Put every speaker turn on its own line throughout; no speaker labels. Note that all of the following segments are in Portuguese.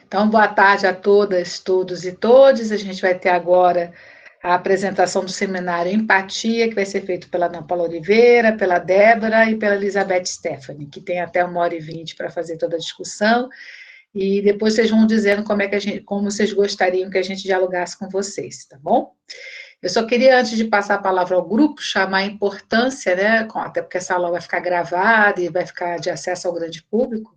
Então, boa tarde a todas, todos e todes. A gente vai ter agora a apresentação do seminário Empatia, que vai ser feito pela Ana Paula Oliveira, pela Débora e pela Elizabeth Stephanie, que tem até 1h20 para fazer toda a discussão. E depois vocês vão dizendo como vocês gostariam que a gente dialogasse com vocês, tá bom? Eu só queria, antes de passar a palavra ao grupo, chamar a importância, né, até porque essa aula vai ficar gravada e vai ficar de acesso ao grande público,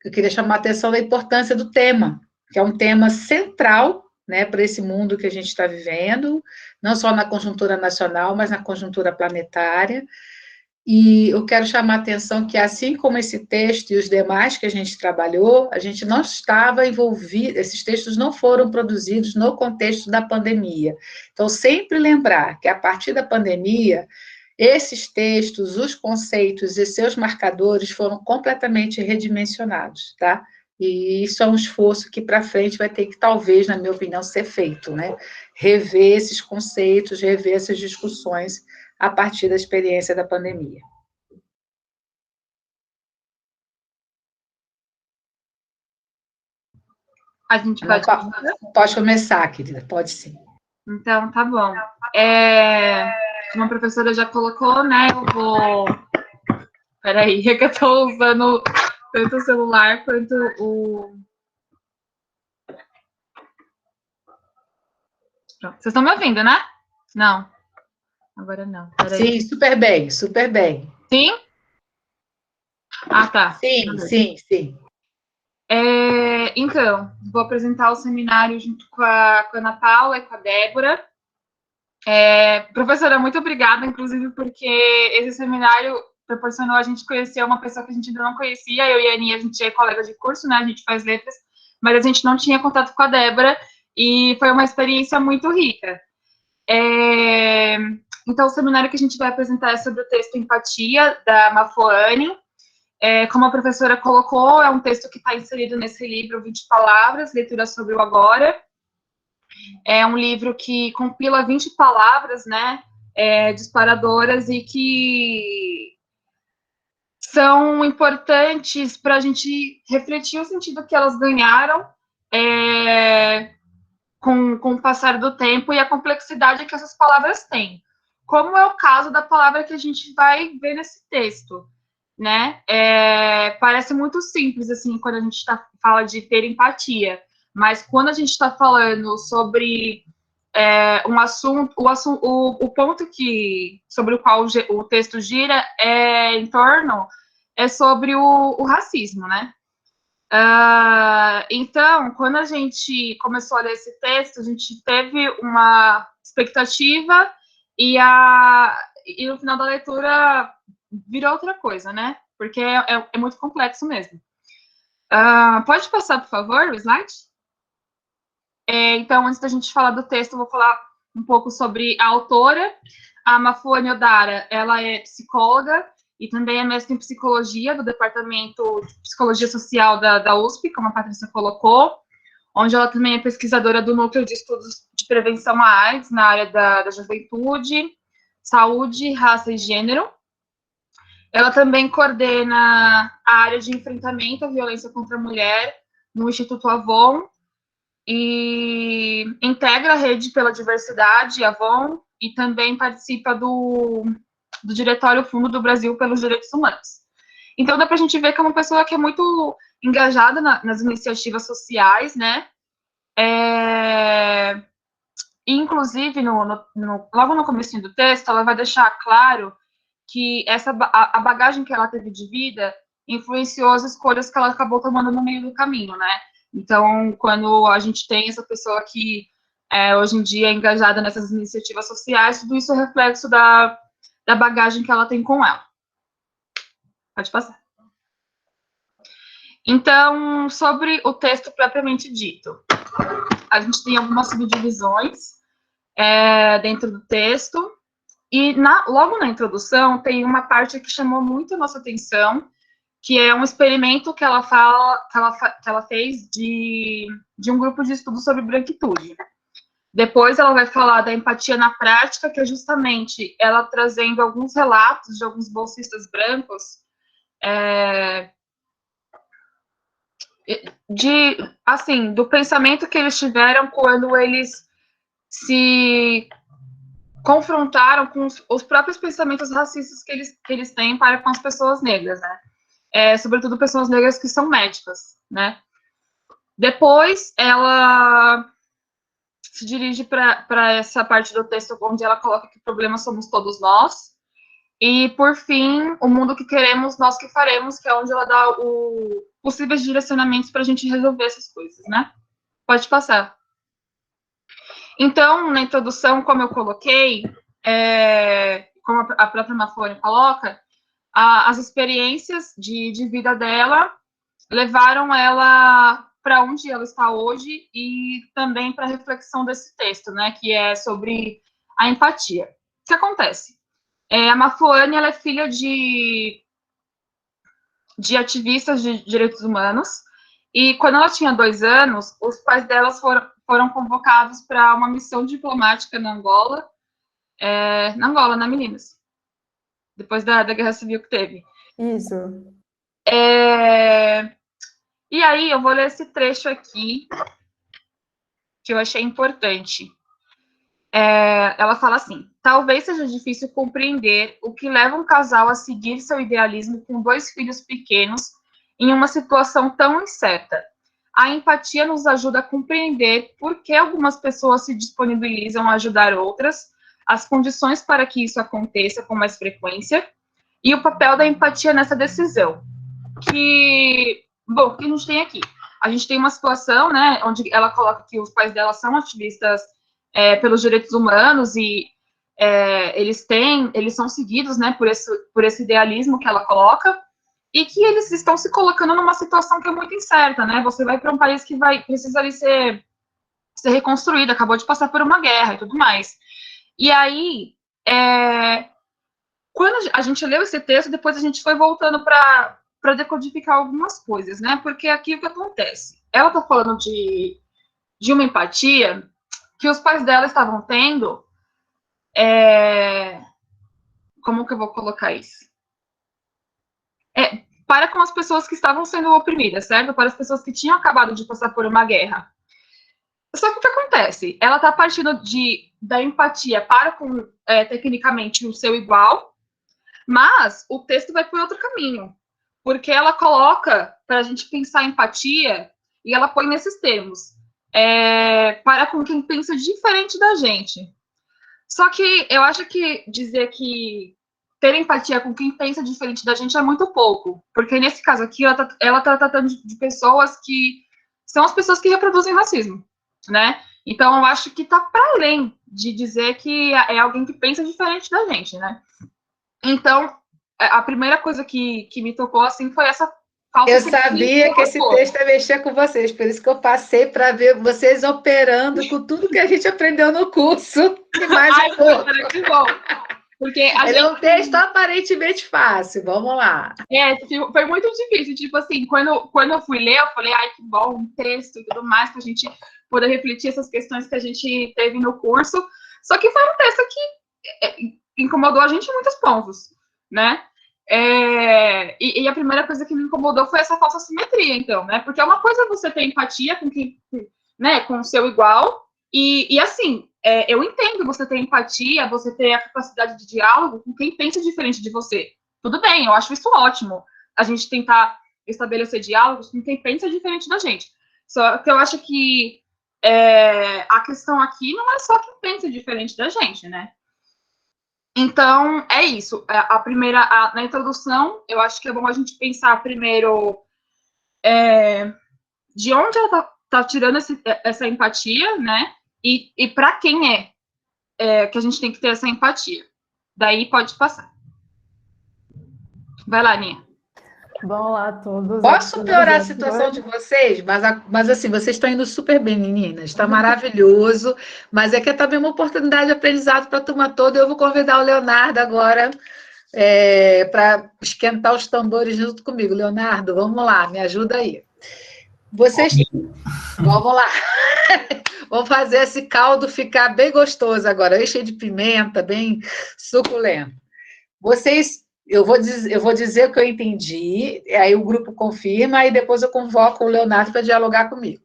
eu queria chamar a atenção da importância do tema, que é um tema central, né, para esse mundo que a gente está vivendo, não só na conjuntura nacional, mas na conjuntura planetária. E eu quero chamar a atenção que, assim como esse texto e os demais que a gente trabalhou, a gente não estava envolvido, esses textos não foram produzidos no contexto da pandemia. Então, sempre lembrar que, a partir da pandemia, esses textos, os conceitos e seus marcadores foram completamente redimensionados, tá? E isso é um esforço que, para frente, vai ter que, talvez, na minha opinião, ser feito, né? Rever esses conceitos, rever essas discussões a partir da experiência da pandemia.
A gente pode começar?
Pode começar, querida, pode sim.
Então, tá bom. Como a professora já colocou, né, eu vou... Peraí, é que eu tô usando tanto o celular quanto o... Pronto. Vocês estão me ouvindo, né? Não. Agora não. Peraí.
Sim, super bem, super bem.
Sim? Ah, tá.
Sim.
Então, vou apresentar o seminário junto com a Ana Paula e com a Débora. Professora, muito obrigada, inclusive, porque esse seminário proporcionou a gente conhecer uma pessoa que a gente ainda não conhecia. Eu e a Aninha, a gente é colega de curso, né? A gente faz letras, mas a gente não tinha contato com a Débora, e foi uma experiência muito rica. Então, o seminário que a gente vai apresentar é sobre o texto Empatia, da Mafoane. Como a professora colocou, é um texto que está inserido nesse livro 20 Palavras, Leitura sobre o Agora. É um livro que compila 20 palavras, né, disparadoras, e que são importantes para a gente refletir o sentido que elas ganharam com o passar do tempo e a complexidade que essas palavras têm. Como é o caso da palavra que a gente vai ver nesse texto, né? Parece muito simples, assim, quando a gente fala de ter empatia, mas quando a gente está falando sobre um assunto, o ponto sobre o qual o texto gira em torno sobre o racismo, né? Então, quando a gente começou a ler esse texto, a gente teve uma expectativa e no final da leitura virou outra coisa, né? Porque é muito complexo mesmo. Pode passar, por favor, o slide? Então, antes da gente falar do texto, eu vou falar um pouco sobre a autora. A Mafoane Odara, ela é psicóloga e também é mestre em psicologia do Departamento de Psicologia Social da USP, como a Patrícia colocou, onde ela também é pesquisadora do Núcleo de Estudos de Prevenção à AIDS, na área da juventude, saúde, raça e gênero. Ela também coordena a área de enfrentamento à violência contra a mulher no Instituto Avon, e integra a Rede pela Diversidade, Avon, e também participa do Diretório Fundo do Brasil pelos Direitos Humanos. Então, dá para a gente ver que é uma pessoa que é muito engajada nas iniciativas sociais, né? Inclusive, logo no começo do texto, ela vai deixar claro que a bagagem que ela teve de vida influenciou as escolhas que ela acabou tomando no meio do caminho, né? Então, quando a gente tem essa pessoa que hoje em dia é engajada nessas iniciativas sociais, tudo isso é reflexo da bagagem que ela tem com ela. Pode passar. Então, sobre o texto propriamente dito, a gente tem algumas subdivisões dentro do texto, e logo na introdução tem uma parte que chamou muito a nossa atenção, que é um experimento que ela fez de um grupo de estudo sobre branquitude. Depois ela vai falar da empatia na prática, que é justamente ela trazendo alguns relatos de alguns bolsistas brancos assim, do pensamento que eles tiveram quando eles se confrontaram com os próprios pensamentos racistas que eles têm para com as pessoas negras, né? Sobretudo pessoas negras que são médicas, né? Depois, ela se dirige para essa parte do texto onde ela coloca que o problema somos todos nós. E, por fim, o mundo que queremos, nós que faremos, que é onde ela dá possíveis direcionamentos para a gente resolver essas coisas, né? Pode passar. Então, na introdução, como eu coloquei, como a própria Mafone coloca, as experiências de vida dela levaram ela para onde ela está hoje e também para a reflexão desse texto, né, que é sobre a empatia. O que acontece? A Mafone, ela é filha de ativistas de direitos humanos, e quando ela tinha 2 anos, os pais delas foram convocados para uma missão diplomática na Angola, na Meninas, depois da Guerra Civil que teve.
Isso.
E aí, eu vou ler esse trecho aqui, que eu achei importante. Ela fala assim: talvez seja difícil compreender o que leva um casal a seguir seu idealismo com 2 filhos pequenos em uma situação tão incerta. A empatia nos ajuda a compreender por que algumas pessoas se disponibilizam a ajudar outras, as condições para que isso aconteça com mais frequência, e o papel da empatia nessa decisão. O que a gente tem aqui? A gente tem uma situação, né, onde ela coloca que os pais dela são ativistas pelos direitos humanos e eles são seguidos, né, por esse idealismo que ela coloca, e que eles estão se colocando numa situação que é muito incerta, né? Você vai para um país que precisa ali ser reconstruído, acabou de passar por uma guerra e tudo mais. E aí, quando a gente leu esse texto, depois a gente foi voltando para decodificar algumas coisas, né? Porque aqui o que acontece? Ela está falando de uma empatia que os pais dela estavam tendo. Como que eu vou colocar isso? Para com as pessoas que estavam sendo oprimidas, certo? Para as pessoas que tinham acabado de passar por uma guerra. Só que o que acontece? Ela está partindo da empatia para com, tecnicamente, o seu igual, mas o texto vai por outro caminho, porque ela coloca para a gente pensar empatia, e ela põe nesses termos, para com quem pensa diferente da gente. Só que eu acho que dizer que ter empatia com quem pensa diferente da gente é muito pouco, porque nesse caso aqui ela tá tratando de pessoas que são as pessoas que reproduzem racismo, né? Então eu acho que tá para além de dizer que é alguém que pensa diferente da gente, né? Então a primeira coisa que me tocou assim foi essa falta.
Eu sabia que esse texto ia mexer com vocês, por isso que eu passei para ver vocês operando com tudo que a gente aprendeu no curso. E mais um pouco.
Que bom. Porque
é um texto aparentemente fácil, vamos lá.
Foi muito difícil, tipo assim, quando eu fui ler, eu falei, ai, que bom, um texto e tudo mais, para a gente poder refletir essas questões que a gente teve no curso, só que foi um texto que incomodou a gente em muitos pontos, né? E a primeira coisa que me incomodou foi essa falsa simetria, então, né? Porque uma coisa é você ter empatia com quem, né, com o seu igual, e assim, eu entendo você ter empatia, você ter a capacidade de diálogo com quem pensa diferente de você. Tudo bem, eu acho isso ótimo. A gente tentar estabelecer diálogos com quem pensa diferente da gente. Só que eu acho que a questão aqui não é só quem pensa diferente da gente, né? Então, é isso. Na introdução, eu acho que é bom a gente pensar primeiro de onde ela tá tirando essa empatia, né? E para quem que a gente tem que ter essa empatia. Daí pode passar. Vai lá, Aninha.
Vamos lá, todos.
Posso piorar a situação de vocês? Mas assim, vocês estão indo super bem, meninas. Está maravilhoso. Mas é que é também uma oportunidade de aprendizado para a turma toda. Eu vou convidar o Leonardo agora para esquentar os tambores junto comigo. Leonardo, vamos lá, me ajuda aí. Vamos lá. Vamos fazer esse caldo ficar bem gostoso agora, bem cheio de pimenta, bem suculento. Vocês eu vou dizer o que eu entendi, aí o grupo confirma, e depois eu convoco o Leonardo para dialogar comigo.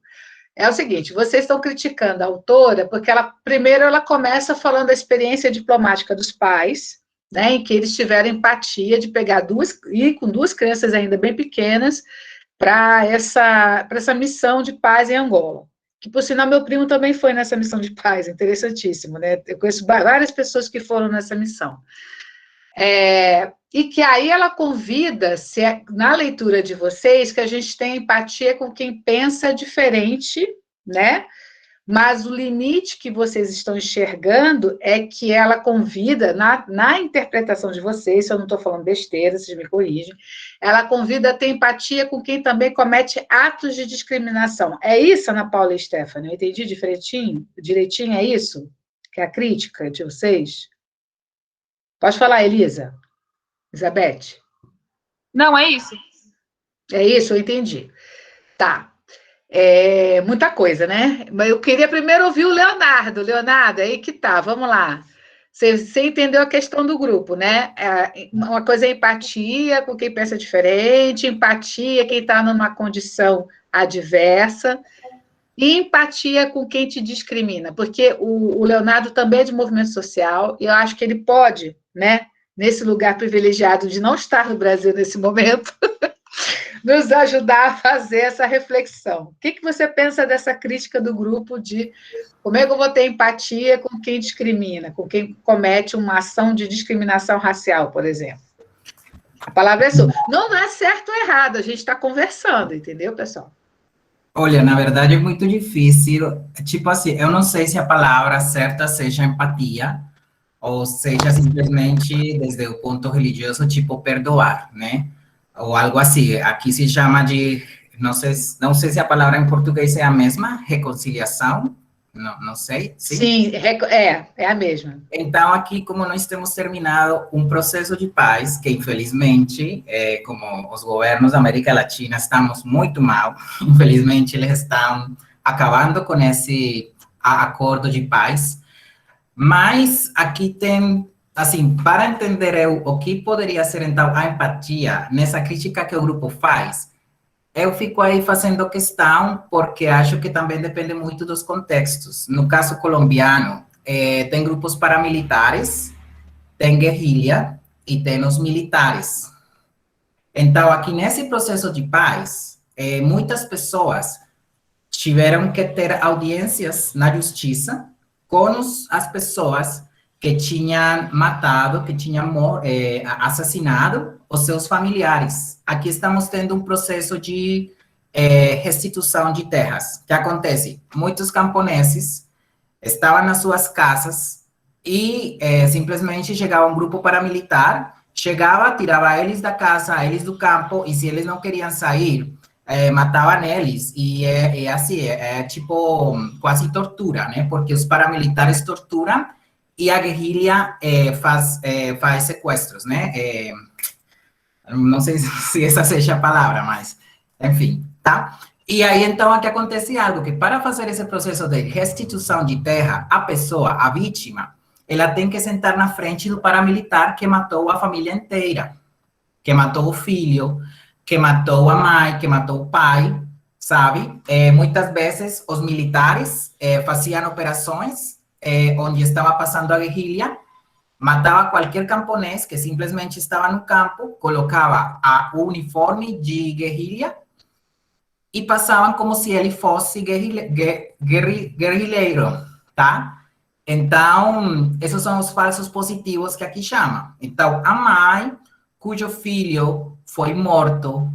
É o seguinte, vocês estão criticando a autora porque primeiro ela começa falando da experiência diplomática dos pais, né, em que eles tiveram empatia de pegar ir com duas crianças ainda bem pequenas para essa missão de paz em Angola. Que, por sinal, meu primo também foi nessa missão de paz, interessantíssimo, né? Eu conheço várias pessoas que foram nessa missão. E que aí ela convida, na leitura de vocês, que a gente tenha empatia com quem pensa diferente, né? Mas o limite que vocês estão enxergando é que ela convida, na interpretação de vocês, se eu não estou falando besteira, vocês me corrigem, ela convida a ter empatia com quem também comete atos de discriminação. É isso, Ana Paula e Stephanie? Eu entendi direitinho, é isso? Que é a crítica de vocês? Pode falar, Elisa. Elizabeth?
Não, é isso.
É isso, eu entendi. Tá. Muita coisa, né? Mas eu queria primeiro ouvir o Leonardo. Leonardo, aí que tá, vamos lá. Você entendeu a questão do grupo, né? Uma coisa é empatia com quem pensa diferente, empatia quem está numa condição adversa, e empatia com quem te discrimina, porque o Leonardo também é de movimento social, e eu acho que ele pode, né, nesse lugar privilegiado de não estar no Brasil nesse momento, nos ajudar a fazer essa reflexão. O que você pensa dessa crítica do grupo de como é que eu vou ter empatia com quem discrimina, com quem comete uma ação de discriminação racial, por exemplo? A palavra é sua. Não é certo ou errado, a gente está conversando, entendeu, pessoal?
Olha, na verdade é muito difícil, tipo assim, eu não sei se a palavra certa seja empatia, ou seja simplesmente desde o ponto religioso, tipo perdoar, né? Ou algo assim, aqui se chama de, não sei se a palavra em português é a mesma, reconciliação, não sei.
Sim, é a mesma.
Então, aqui, como nós temos terminado um processo de paz, que infelizmente, como os governos da América Latina estamos muito mal, infelizmente eles estão acabando com esse acordo de paz, mas aqui tem, assim, para entender o que poderia ser, então, a empatia nessa crítica que o grupo faz, eu fico aí fazendo questão, porque acho que também depende muito dos contextos. No caso colombiano, tem grupos paramilitares, tem guerrilha e tem os militares. Então, aqui nesse processo de paz, muitas pessoas tiveram que ter audiências na justiça com as pessoas que tinham matado, que tinham assassinado os seus familiares. Aqui estamos tendo um processo de restituição de terras. O que acontece? Muitos camponeses estavam nas suas casas e simplesmente chegava um grupo paramilitar, chegava, tirava eles da casa, eles do campo, e se eles não queriam sair, matavam eles, e assim, tipo quase tortura, né? Porque os paramilitares torturam e a guerrilha faz sequestros, né? Não sei se essa seja a palavra, mas, enfim, tá? E aí, então, aqui acontece algo, que para fazer esse processo de restituição de terra, a pessoa, a vítima, ela tem que sentar na frente do paramilitar que matou a família inteira, que matou o filho, que matou a mãe, que matou o pai, sabe? Muitas vezes, os militares faziam operações onde estava passando a guerrilha, matava qualquer camponês que simplesmente estava no campo, colocava o uniforme de guerrilha e passavam como se ele fosse guerrilheiro, tá? Então, esses são os falsos positivos que aqui chamam. Então, a mãe, cujo filho foi morto,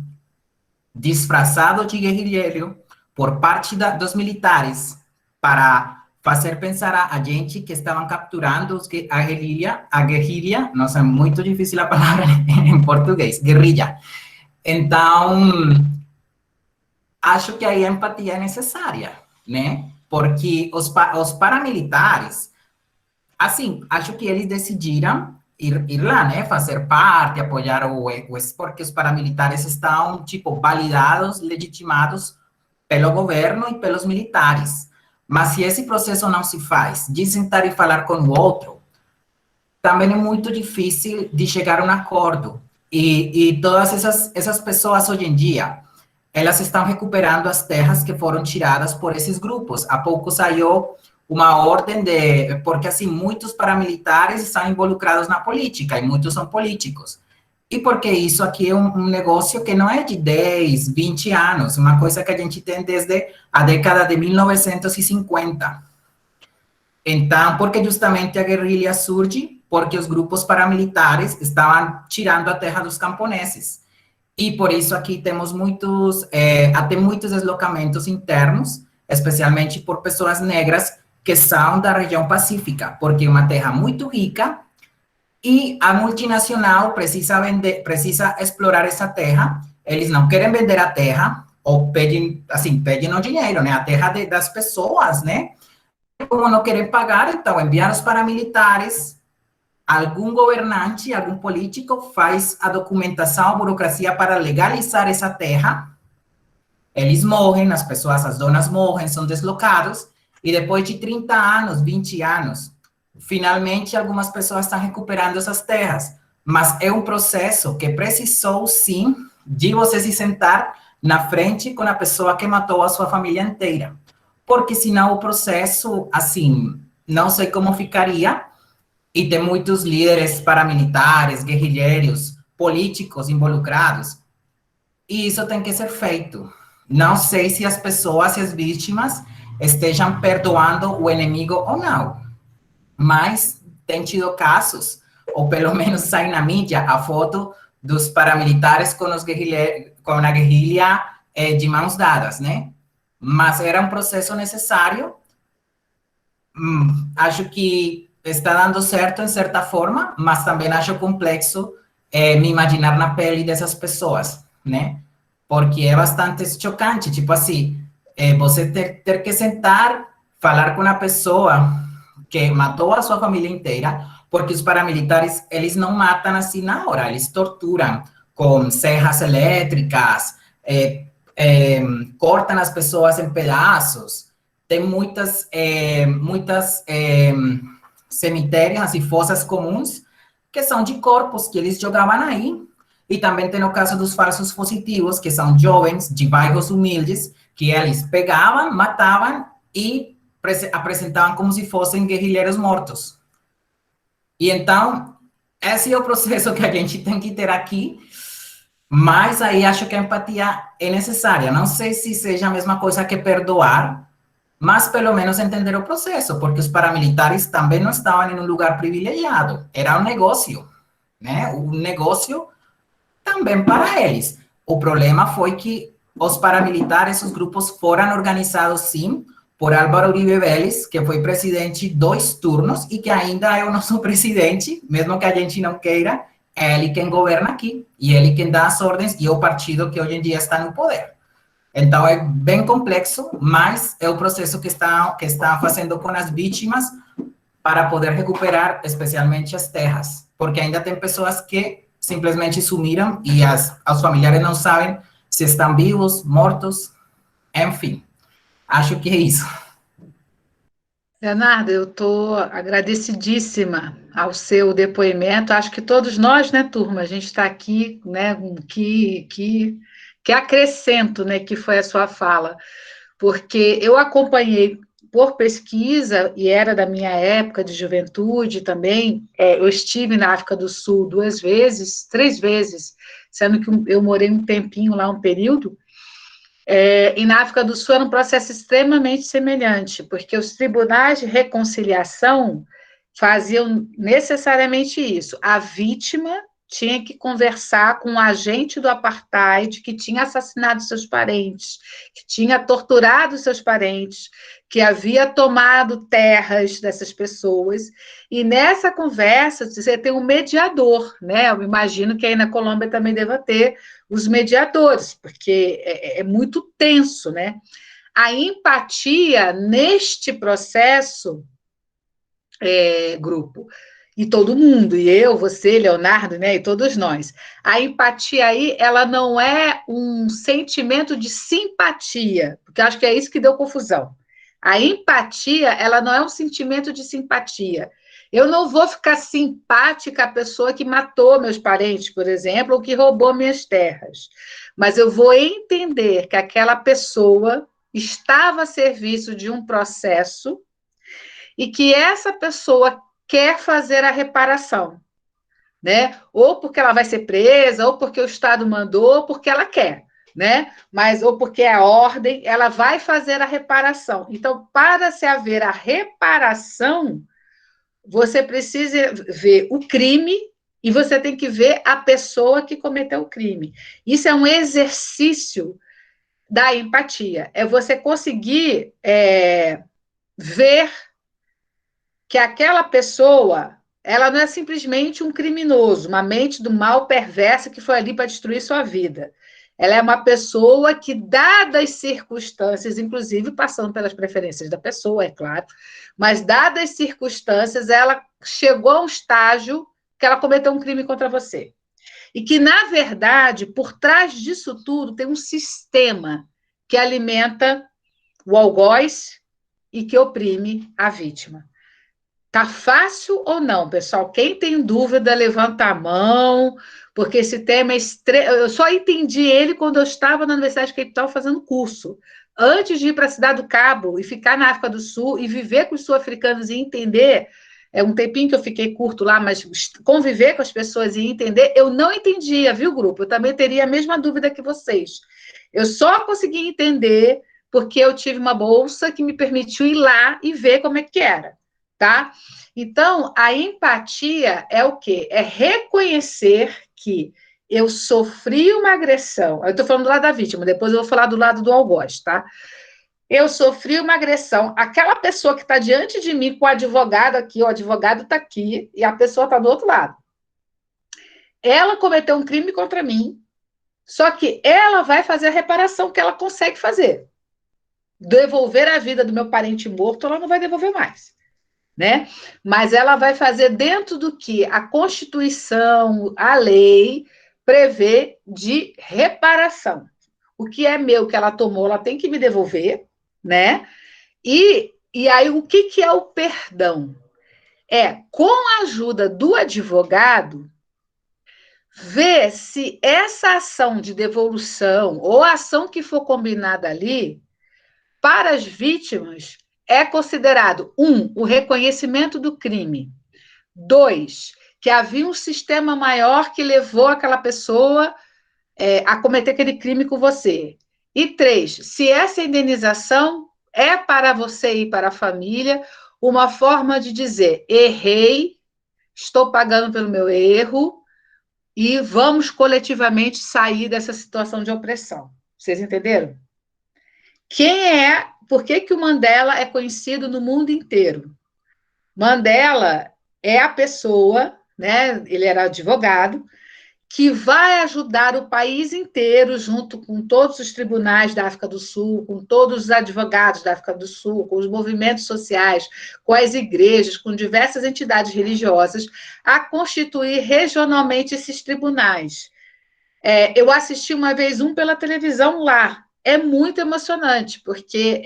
disfarçado de guerrilheiro, por parte dos militares, para fazer pensar a gente que estavam capturando a guerrilha, nossa, é muito difícil a palavra em português, guerrilha. Então, acho que aí a empatia é necessária, né? Porque os paramilitares, assim, acho que eles decidiram ir lá, né? Fazer parte, apoiar porque os paramilitares estão, tipo, validados, legitimados pelo governo e pelos militares. Mas se esse processo não se faz, de sentar e falar com o outro, também é muito difícil de chegar a um acordo. E todas essas pessoas, hoje em dia, elas estão recuperando as terras que foram tiradas por esses grupos. Há pouco saiu uma ordem porque, assim, muitos paramilitares estão involucrados na política, e muitos são políticos. E porque isso aqui é um negócio que não é de 10, 20 anos, uma coisa que a gente tem desde a década de 1950. Então, porque justamente a guerrilha surge porque os grupos paramilitares estavam tirando a terra dos camponeses. E por isso aqui temos até muitos deslocamentos internos, especialmente por pessoas negras que são da região pacífica, porque é uma terra muito rica e a multinacional precisa explorar essa terra. Eles não querem vender a terra, ou pedem o dinheiro, né? A terra das pessoas, né? Como não querem pagar, então enviam os paramilitares. Algum governante, algum político faz a documentação, a burocracia para legalizar essa terra. Eles morrem, as donas morrem, são deslocados, e depois de 30 anos, 20 anos, finalmente algumas pessoas estão recuperando essas terras. Mas é um processo que precisou, sim, de você se sentar na frente com a pessoa que matou a sua família inteira. Porque senão o processo, assim, não sei como ficaria. E tem muitos líderes paramilitares, guerrilheiros, políticos involucrados. E isso tem que ser feito. Não sei se as pessoas, se as vítimas, estejam perdoando o inimigo ou não. Mas tem tido casos, ou pelo menos sai na mídia, a foto dos paramilitares com a guerrilha de mãos dadas, né? Mas era um processo necessário. Acho que está dando certo em certa forma, mas também acho complexo me imaginar na pele dessas pessoas, né? Porque é bastante chocante, tipo assim, você ter que sentar, falar com a pessoa que matou a sua família inteira, porque os paramilitares, eles não matam assim na hora, eles torturam com serras elétricas, cortam as pessoas em pedaços. Tem muitas cemitérios, assim, fossas comuns, que são de corpos que eles jogavam aí. E também tem o caso dos falsos positivos, que são jovens de bairros humildes, que eles pegavam, matavam e apresentavam como se fossem guerrilheiros mortos. E então, esse é o processo que a gente tem que ter aqui, mas aí acho que a empatia é necessária. Não sei se seja a mesma coisa que perdoar, mas pelo menos entender o processo, porque os paramilitares também não estavam em um lugar privilegiado, era um negócio, né? Um negócio também para eles. O problema foi que os paramilitares, os grupos foram organizados, sim, por Álvaro Uribe Vélez, que foi presidente 2 turnos e que ainda é o nosso presidente, mesmo que a gente não queira, é ele quem governa aqui, e ele quem dá as ordens, e o partido que hoje em dia está no poder. Então, é bem complexo, mas é o processo que está fazendo com as vítimas para poder recuperar, especialmente as terras, porque ainda tem pessoas que simplesmente sumiram e os familiares não sabem se estão vivos, mortos, enfim. Acho que é isso.
Leonardo, eu estou agradecidíssima ao seu depoimento. Acho que todos nós, né, turma, a gente está aqui, né, que acrescento, né, que foi a sua fala, porque eu acompanhei por pesquisa, e era da minha época de juventude também, eu estive na África do Sul 2 vezes, 3 vezes, sendo que eu morei um tempinho lá, um período, e na África do Sul era um processo extremamente semelhante, porque os tribunais de reconciliação faziam necessariamente isso. A vítima tinha que conversar com o agente do apartheid que tinha assassinado seus parentes, que tinha torturado seus parentes, que havia tomado terras dessas pessoas, e nessa conversa você tem um mediador, né? Eu imagino que aí na Colômbia também deva ter os mediadores, porque é muito tenso, né? A empatia neste processo, grupo, e todo mundo, e eu, você, Leonardo, né, e todos nós. A empatia aí, ela não é um sentimento de simpatia, porque acho que é isso que deu confusão. A empatia, ela não é um sentimento de simpatia. Eu não vou ficar simpática à pessoa que matou meus parentes, por exemplo, ou que roubou minhas terras. Mas eu vou entender que aquela pessoa estava a serviço de um processo e que essa pessoa quer fazer a reparação, né? Ou porque ela vai ser presa, ou porque o Estado mandou, ou porque ela quer, né? Mas ou porque é a ordem, ela vai fazer a reparação. Então, para se haver a reparação, você precisa ver o crime e você tem que ver a pessoa que cometeu o crime. Isso é um exercício da empatia. É você conseguir ver que aquela pessoa, ela não é simplesmente um criminoso, uma mente do mal perversa que foi ali para destruir sua vida. Ela é uma pessoa que, dadas as circunstâncias, inclusive passando pelas preferências da pessoa, é claro, mas dadas as circunstâncias, ela chegou a um estágio que ela cometeu um crime contra você. E que, na verdade, por trás disso tudo, tem um sistema que alimenta o algoz e que oprime a vítima. Tá fácil ou não, pessoal? Quem tem dúvida, levanta a mão, porque esse tema é eu só entendi ele quando eu estava na Universidade de Cape Town fazendo curso. Antes de ir para a Cidade do Cabo e ficar na África do Sul e viver com os sul-africanos e entender, um tempinho que eu fiquei curto lá, mas conviver com as pessoas e entender, eu não entendia, viu, grupo? Eu também teria a mesma dúvida que vocês. Eu só consegui entender porque eu tive uma bolsa que me permitiu ir lá e ver como é que era. Tá? Então, a empatia é o quê? É reconhecer que eu sofri uma agressão. Eu estou falando do lado da vítima, depois eu vou falar do lado do algoz, tá? Eu sofri uma agressão. Aquela pessoa que está diante de mim com o advogado aqui, o advogado está aqui, e a pessoa está do outro lado. Ela cometeu um crime contra mim, só que ela vai fazer a reparação que ela consegue fazer. Devolver a vida do meu parente morto, ela não vai devolver mais. Né? Mas ela vai fazer dentro do que a Constituição, a lei, prevê de reparação. O que é meu, que ela tomou, ela tem que me devolver, né? E aí, o que é o perdão? É, com a ajuda do advogado, ver se essa ação de devolução ou a ação que for combinada ali, para as vítimas, é considerado, o reconhecimento do crime. 2, que havia um sistema maior que levou aquela pessoa a cometer aquele crime com você. E 3, se essa indenização é para você e para a família uma forma de dizer, errei, estou pagando pelo meu erro e vamos coletivamente sair dessa situação de opressão. Vocês entenderam? Por que o Mandela é conhecido no mundo inteiro? Mandela é a pessoa, né, ele era advogado, que vai ajudar o país inteiro, junto com todos os tribunais da África do Sul, com todos os advogados da África do Sul, com os movimentos sociais, com as igrejas, com diversas entidades religiosas, a constituir regionalmente esses tribunais. Eu assisti uma vez pela televisão lá. É muito emocionante, porque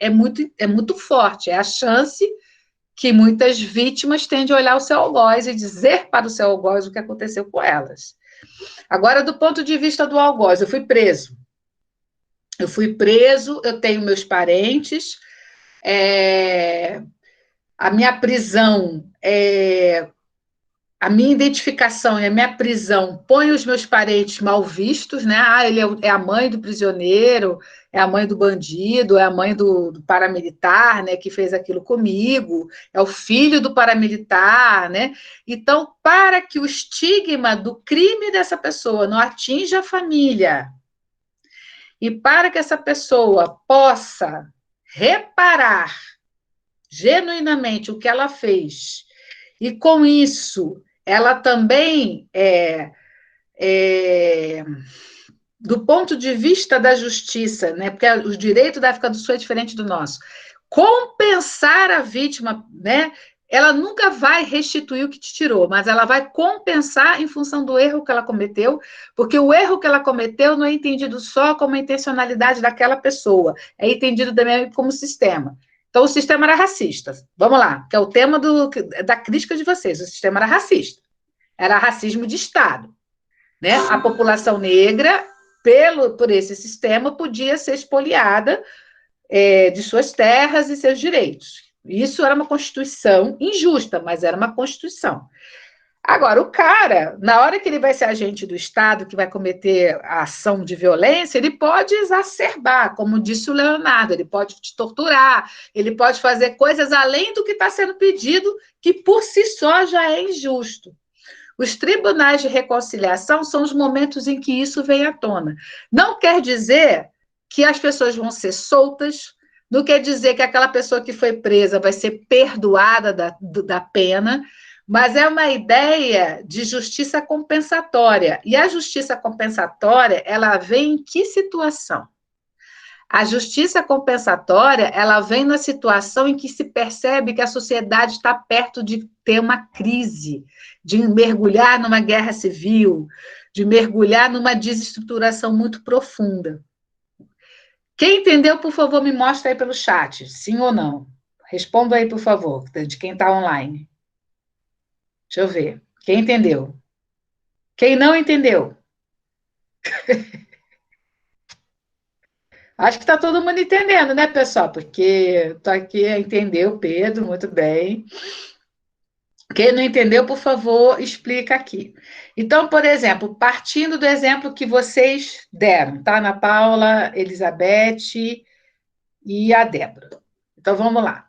é muito forte, é a chance que muitas vítimas têm de olhar o seu algoz e dizer para o seu algoz o que aconteceu com elas. Agora, do ponto de vista do algoz, eu fui preso. Eu tenho meus parentes, a minha prisão, a minha identificação e a minha prisão põe os meus parentes mal vistos, né? Ele é a mãe do prisioneiro, é a mãe do bandido, é a mãe do paramilitar, né, que fez aquilo comigo, é o filho do paramilitar, né? Então, para que o estigma do crime dessa pessoa não atinja a família e para que essa pessoa possa reparar genuinamente o que ela fez e, com isso, ela também, do ponto de vista da justiça, né, porque o direito da África do Sul é diferente do nosso, compensar a vítima, né, ela nunca vai restituir o que te tirou, mas ela vai compensar em função do erro que ela cometeu, porque o erro que ela cometeu não é entendido só como a intencionalidade daquela pessoa, é entendido também como sistema. Então, o sistema era racista. Vamos lá, que é o tema da crítica de vocês. O sistema era racista. Era racismo de Estado. Né? A população negra, por esse sistema, podia ser expoliada de suas terras e seus direitos. Isso era uma constituição injusta, mas era uma constituição. Agora, o cara, na hora que ele vai ser agente do Estado, que vai cometer a ação de violência, ele pode exacerbar, como disse o Leonardo, ele pode te torturar, ele pode fazer coisas além do que está sendo pedido, que por si só já é injusto. Os tribunais de reconciliação são os momentos em que isso vem à tona. Não quer dizer que as pessoas vão ser soltas, não quer dizer que aquela pessoa que foi presa vai ser perdoada da pena, mas é uma ideia de justiça compensatória. E a justiça compensatória, ela vem em que situação? A justiça compensatória, ela vem na situação em que se percebe que a sociedade está perto de ter uma crise, de mergulhar numa guerra civil, de mergulhar numa desestruturação muito profunda. Quem entendeu, por favor, me mostra aí pelo chat, sim ou não. Responda aí, por favor, de quem está online. Deixa eu ver. Quem entendeu? Quem não entendeu? Acho que está todo mundo entendendo, né, pessoal? Porque estou aqui a entender o Pedro, muito bem. Quem não entendeu, por favor, explica aqui. Então, por exemplo, partindo do exemplo que vocês deram, tá? Ana Paula, Elizabeth e a Débora. Então, vamos lá.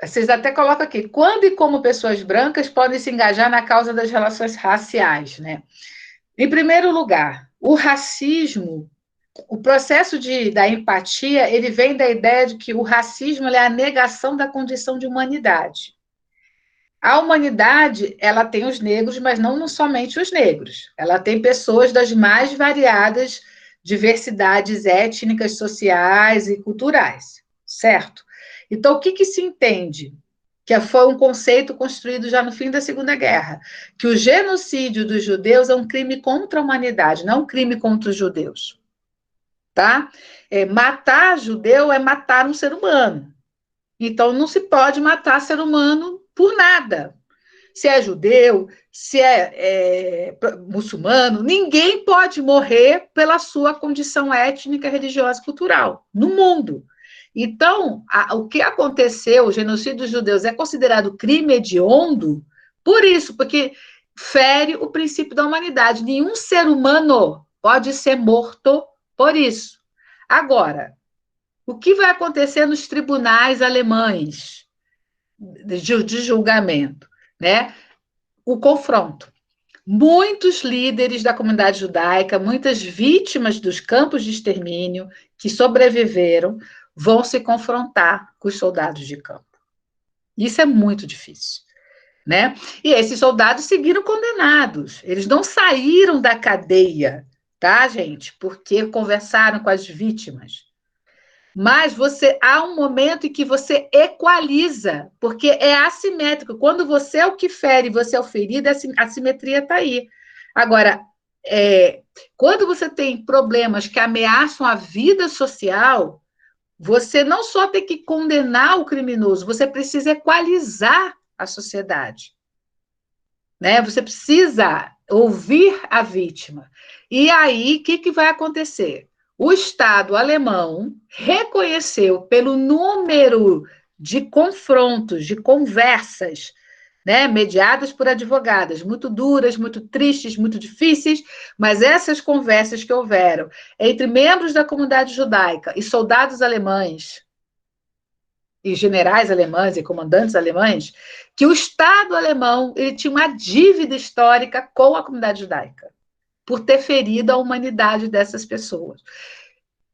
Vocês até colocam aqui, quando e como pessoas brancas podem se engajar na causa das relações raciais, né? Em primeiro lugar, o racismo, o processo da empatia, ele vem da ideia de que o racismo é a negação da condição de humanidade. A humanidade, ela tem os negros, mas não somente os negros. Ela tem pessoas das mais variadas diversidades étnicas, sociais e culturais, certo? Então, o que se entende? Que foi um conceito construído já no fim da Segunda Guerra, que o genocídio dos judeus é um crime contra a humanidade, não um crime contra os judeus. Tá? Matar judeu é matar um ser humano. Então, não se pode matar ser humano por nada. Se é judeu, se é muçulmano, ninguém pode morrer pela sua condição étnica, religiosa e cultural no mundo. Então, o que aconteceu, o genocídio dos judeus é considerado crime hediondo por isso, porque fere o princípio da humanidade. Nenhum ser humano pode ser morto por isso. Agora, o que vai acontecer nos tribunais alemães de julgamento, né? O confronto. Muitos líderes da comunidade judaica, muitas vítimas dos campos de extermínio que sobreviveram, vão se confrontar com os soldados de campo. Isso é muito difícil, né? E esses soldados seguiram condenados. Eles não saíram da cadeia, tá, gente? Porque conversaram com as vítimas. Mas há um momento em que você equaliza, porque é assimétrico. Quando você é o que fere, você é o ferido, a assimetria está aí. Agora, quando você tem problemas que ameaçam a vida social, você não só tem que condenar o criminoso, você precisa equalizar a sociedade. Né? Você precisa ouvir a vítima. E aí, o que vai acontecer? O Estado alemão reconheceu, pelo número de confrontos, de conversas, né, mediadas por advogadas, muito duras, muito tristes, muito difíceis, mas essas conversas que houveram entre membros da comunidade judaica e soldados alemães, e generais alemães e comandantes alemães, que o Estado alemão ele tinha uma dívida histórica com a comunidade judaica, por ter ferido a humanidade dessas pessoas.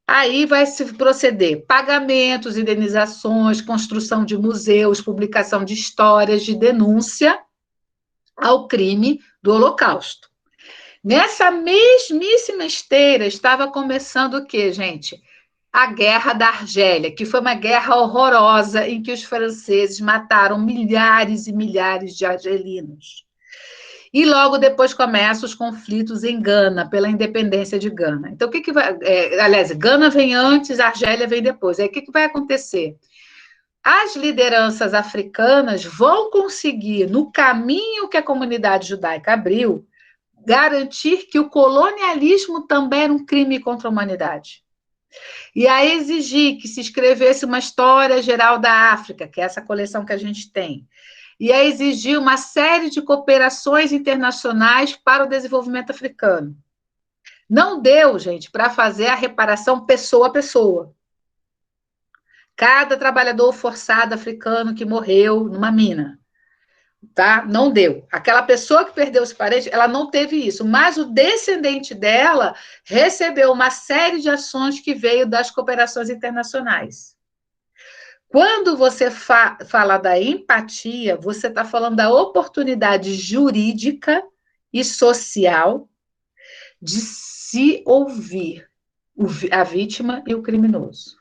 Aí vai se proceder pagamentos, indenizações, construção de museus, publicação de histórias de denúncia ao crime do Holocausto. Nessa mesmíssima esteira estava começando o quê, gente? A Guerra da Argélia, que foi uma guerra horrorosa em que os franceses mataram milhares e milhares de argelinos. E logo depois começam os conflitos em Gana, pela independência de Gana. Então, o que vai... aliás, Gana vem antes, a Argélia vem depois. Aí, o que vai acontecer? As lideranças africanas vão conseguir, no caminho que a comunidade judaica abriu, garantir que o colonialismo também era um crime contra a humanidade. E aí exigir que se escrevesse uma história geral da África, que é essa coleção que a gente tem, e a exigir uma série de cooperações internacionais para o desenvolvimento africano. Não deu, gente, para fazer a reparação pessoa a pessoa. Cada trabalhador forçado africano que morreu numa mina, tá? Não deu. Aquela pessoa que perdeu os parentes, ela não teve isso, mas o descendente dela recebeu uma série de ações que veio das cooperações internacionais. Quando você fala da empatia, você está falando da oportunidade jurídica e social de se ouvir a vítima e o criminoso.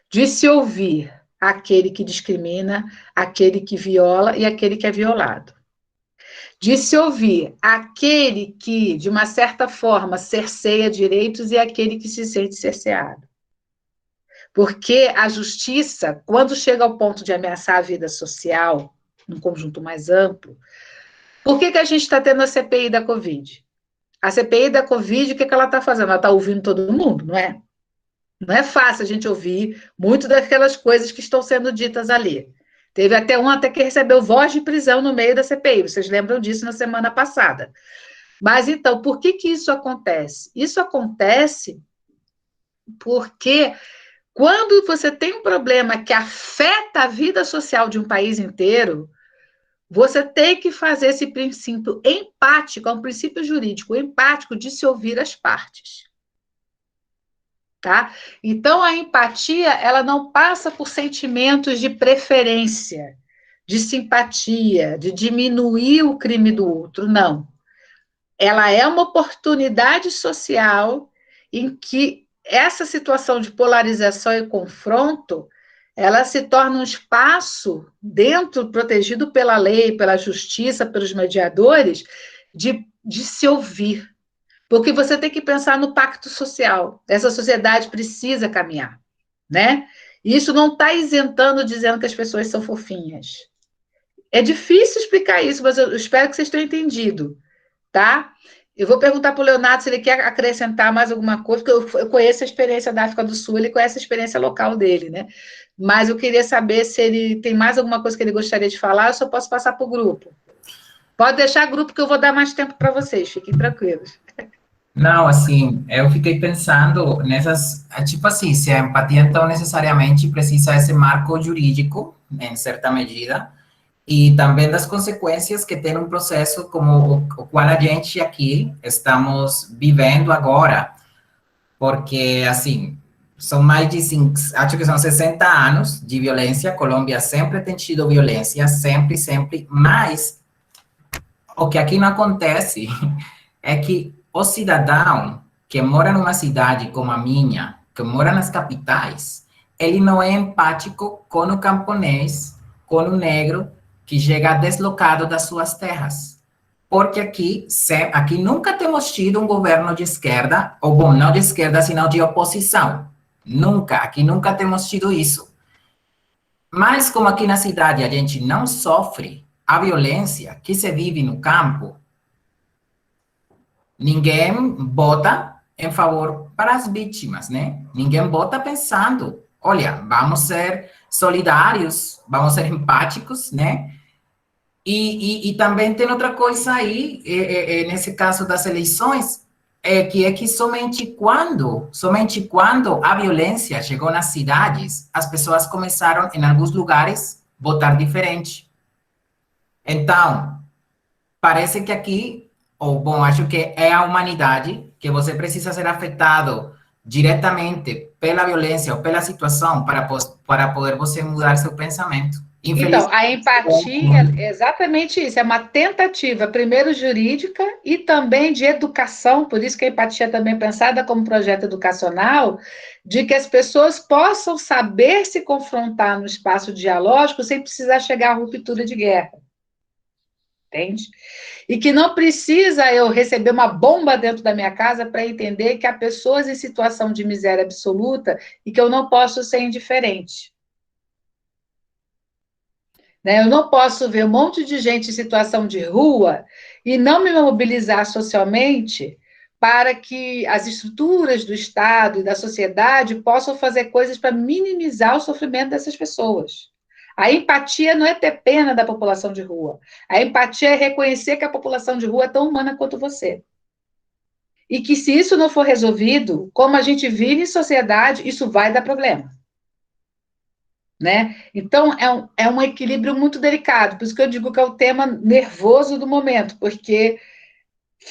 De se ouvir aquele que discrimina, aquele que viola e aquele que é violado. De se ouvir aquele que, de uma certa forma, cerceia direitos e aquele que se sente cerceado. Porque a justiça, quando chega ao ponto de ameaçar a vida social, num conjunto mais amplo, por que a gente está tendo a CPI da Covid? A CPI da Covid, o que ela está fazendo? Ela está ouvindo todo mundo, não é? Não é fácil a gente ouvir muito daquelas coisas que estão sendo ditas ali. Teve até um que recebeu voz de prisão no meio da CPI, vocês lembram disso na semana passada. Mas, então, por que isso acontece? Isso acontece porque quando você tem um problema que afeta a vida social de um país inteiro, você tem que fazer esse princípio empático, é um princípio jurídico empático de se ouvir as partes. Tá? Então, a empatia, ela não passa por sentimentos de preferência, de simpatia, de diminuir o crime do outro, não. Ela é uma oportunidade social em que essa situação de polarização e confronto, ela se torna um espaço dentro, protegido pela lei, pela justiça, pelos mediadores, de se ouvir. Porque você tem que pensar no pacto social. Essa sociedade precisa caminhar, né? Isso não está isentando, dizendo que as pessoas são fofinhas. É difícil explicar isso, mas eu espero que vocês tenham entendido, tá? Eu vou perguntar para o Leonardo se ele quer acrescentar mais alguma coisa, porque eu conheço a experiência da África do Sul, ele conhece a experiência local dele, né? Mas eu queria saber se ele tem mais alguma coisa que ele gostaria de falar, eu só posso passar para o grupo. Pode deixar grupo que eu vou dar mais tempo para vocês, fiquem tranquilos.
Não, assim, eu fiquei pensando nessas, tipo assim, se a empatia, então, necessariamente precisa desse marco jurídico, em certa medida, e também das consequências que tem um processo como o qual a gente aqui estamos vivendo agora, porque, assim, são mais de, acho que são 60 anos de violência, Colômbia sempre tem tido violência, sempre, sempre, mas o que aqui não acontece é que o cidadão que mora numa cidade como a minha, que mora nas capitais, ele não é empático com o camponês, com o negro, que chega deslocado das suas terras. Porque aqui nunca temos tido um governo de esquerda, ou bom, não de esquerda, senão de oposição. Nunca, aqui nunca temos tido isso. Mas como aqui na cidade a gente não sofre a violência que se vive no campo, ninguém vota em favor para as vítimas, né? Ninguém vota pensando, olha, vamos ser solidários, vamos ser empáticos, né? E também tem outra coisa aí, nesse caso das eleições, que somente quando a violência chegou nas cidades, as pessoas começaram, em alguns lugares, votar diferente. Então, parece que aqui, ou bom, acho que é a humanidade, que você precisa ser afetado diretamente pela violência ou pela situação para poder você mudar seu pensamento.
Então, a empatia é exatamente isso, é uma tentativa, primeiro jurídica e também de educação, por isso que a empatia também é pensada como projeto educacional, de que as pessoas possam saber se confrontar no espaço dialógico sem precisar chegar à ruptura de guerra. entende? E que não precisa eu receber uma bomba dentro da minha casa para entender que há pessoas em situação de miséria absoluta e que eu não posso ser indiferente. Né? Eu não posso ver um monte de gente em situação de rua e não me mobilizar socialmente para que as estruturas do Estado e da sociedade possam fazer coisas para minimizar o sofrimento dessas pessoas. A empatia não é ter pena da população de rua. A empatia é reconhecer que a população de rua é tão humana quanto você. E que se isso não for resolvido, como a gente vive em sociedade, isso vai dar problema. Né? Então, é um equilíbrio muito delicado, por isso que eu digo que é o tema nervoso do momento, porque,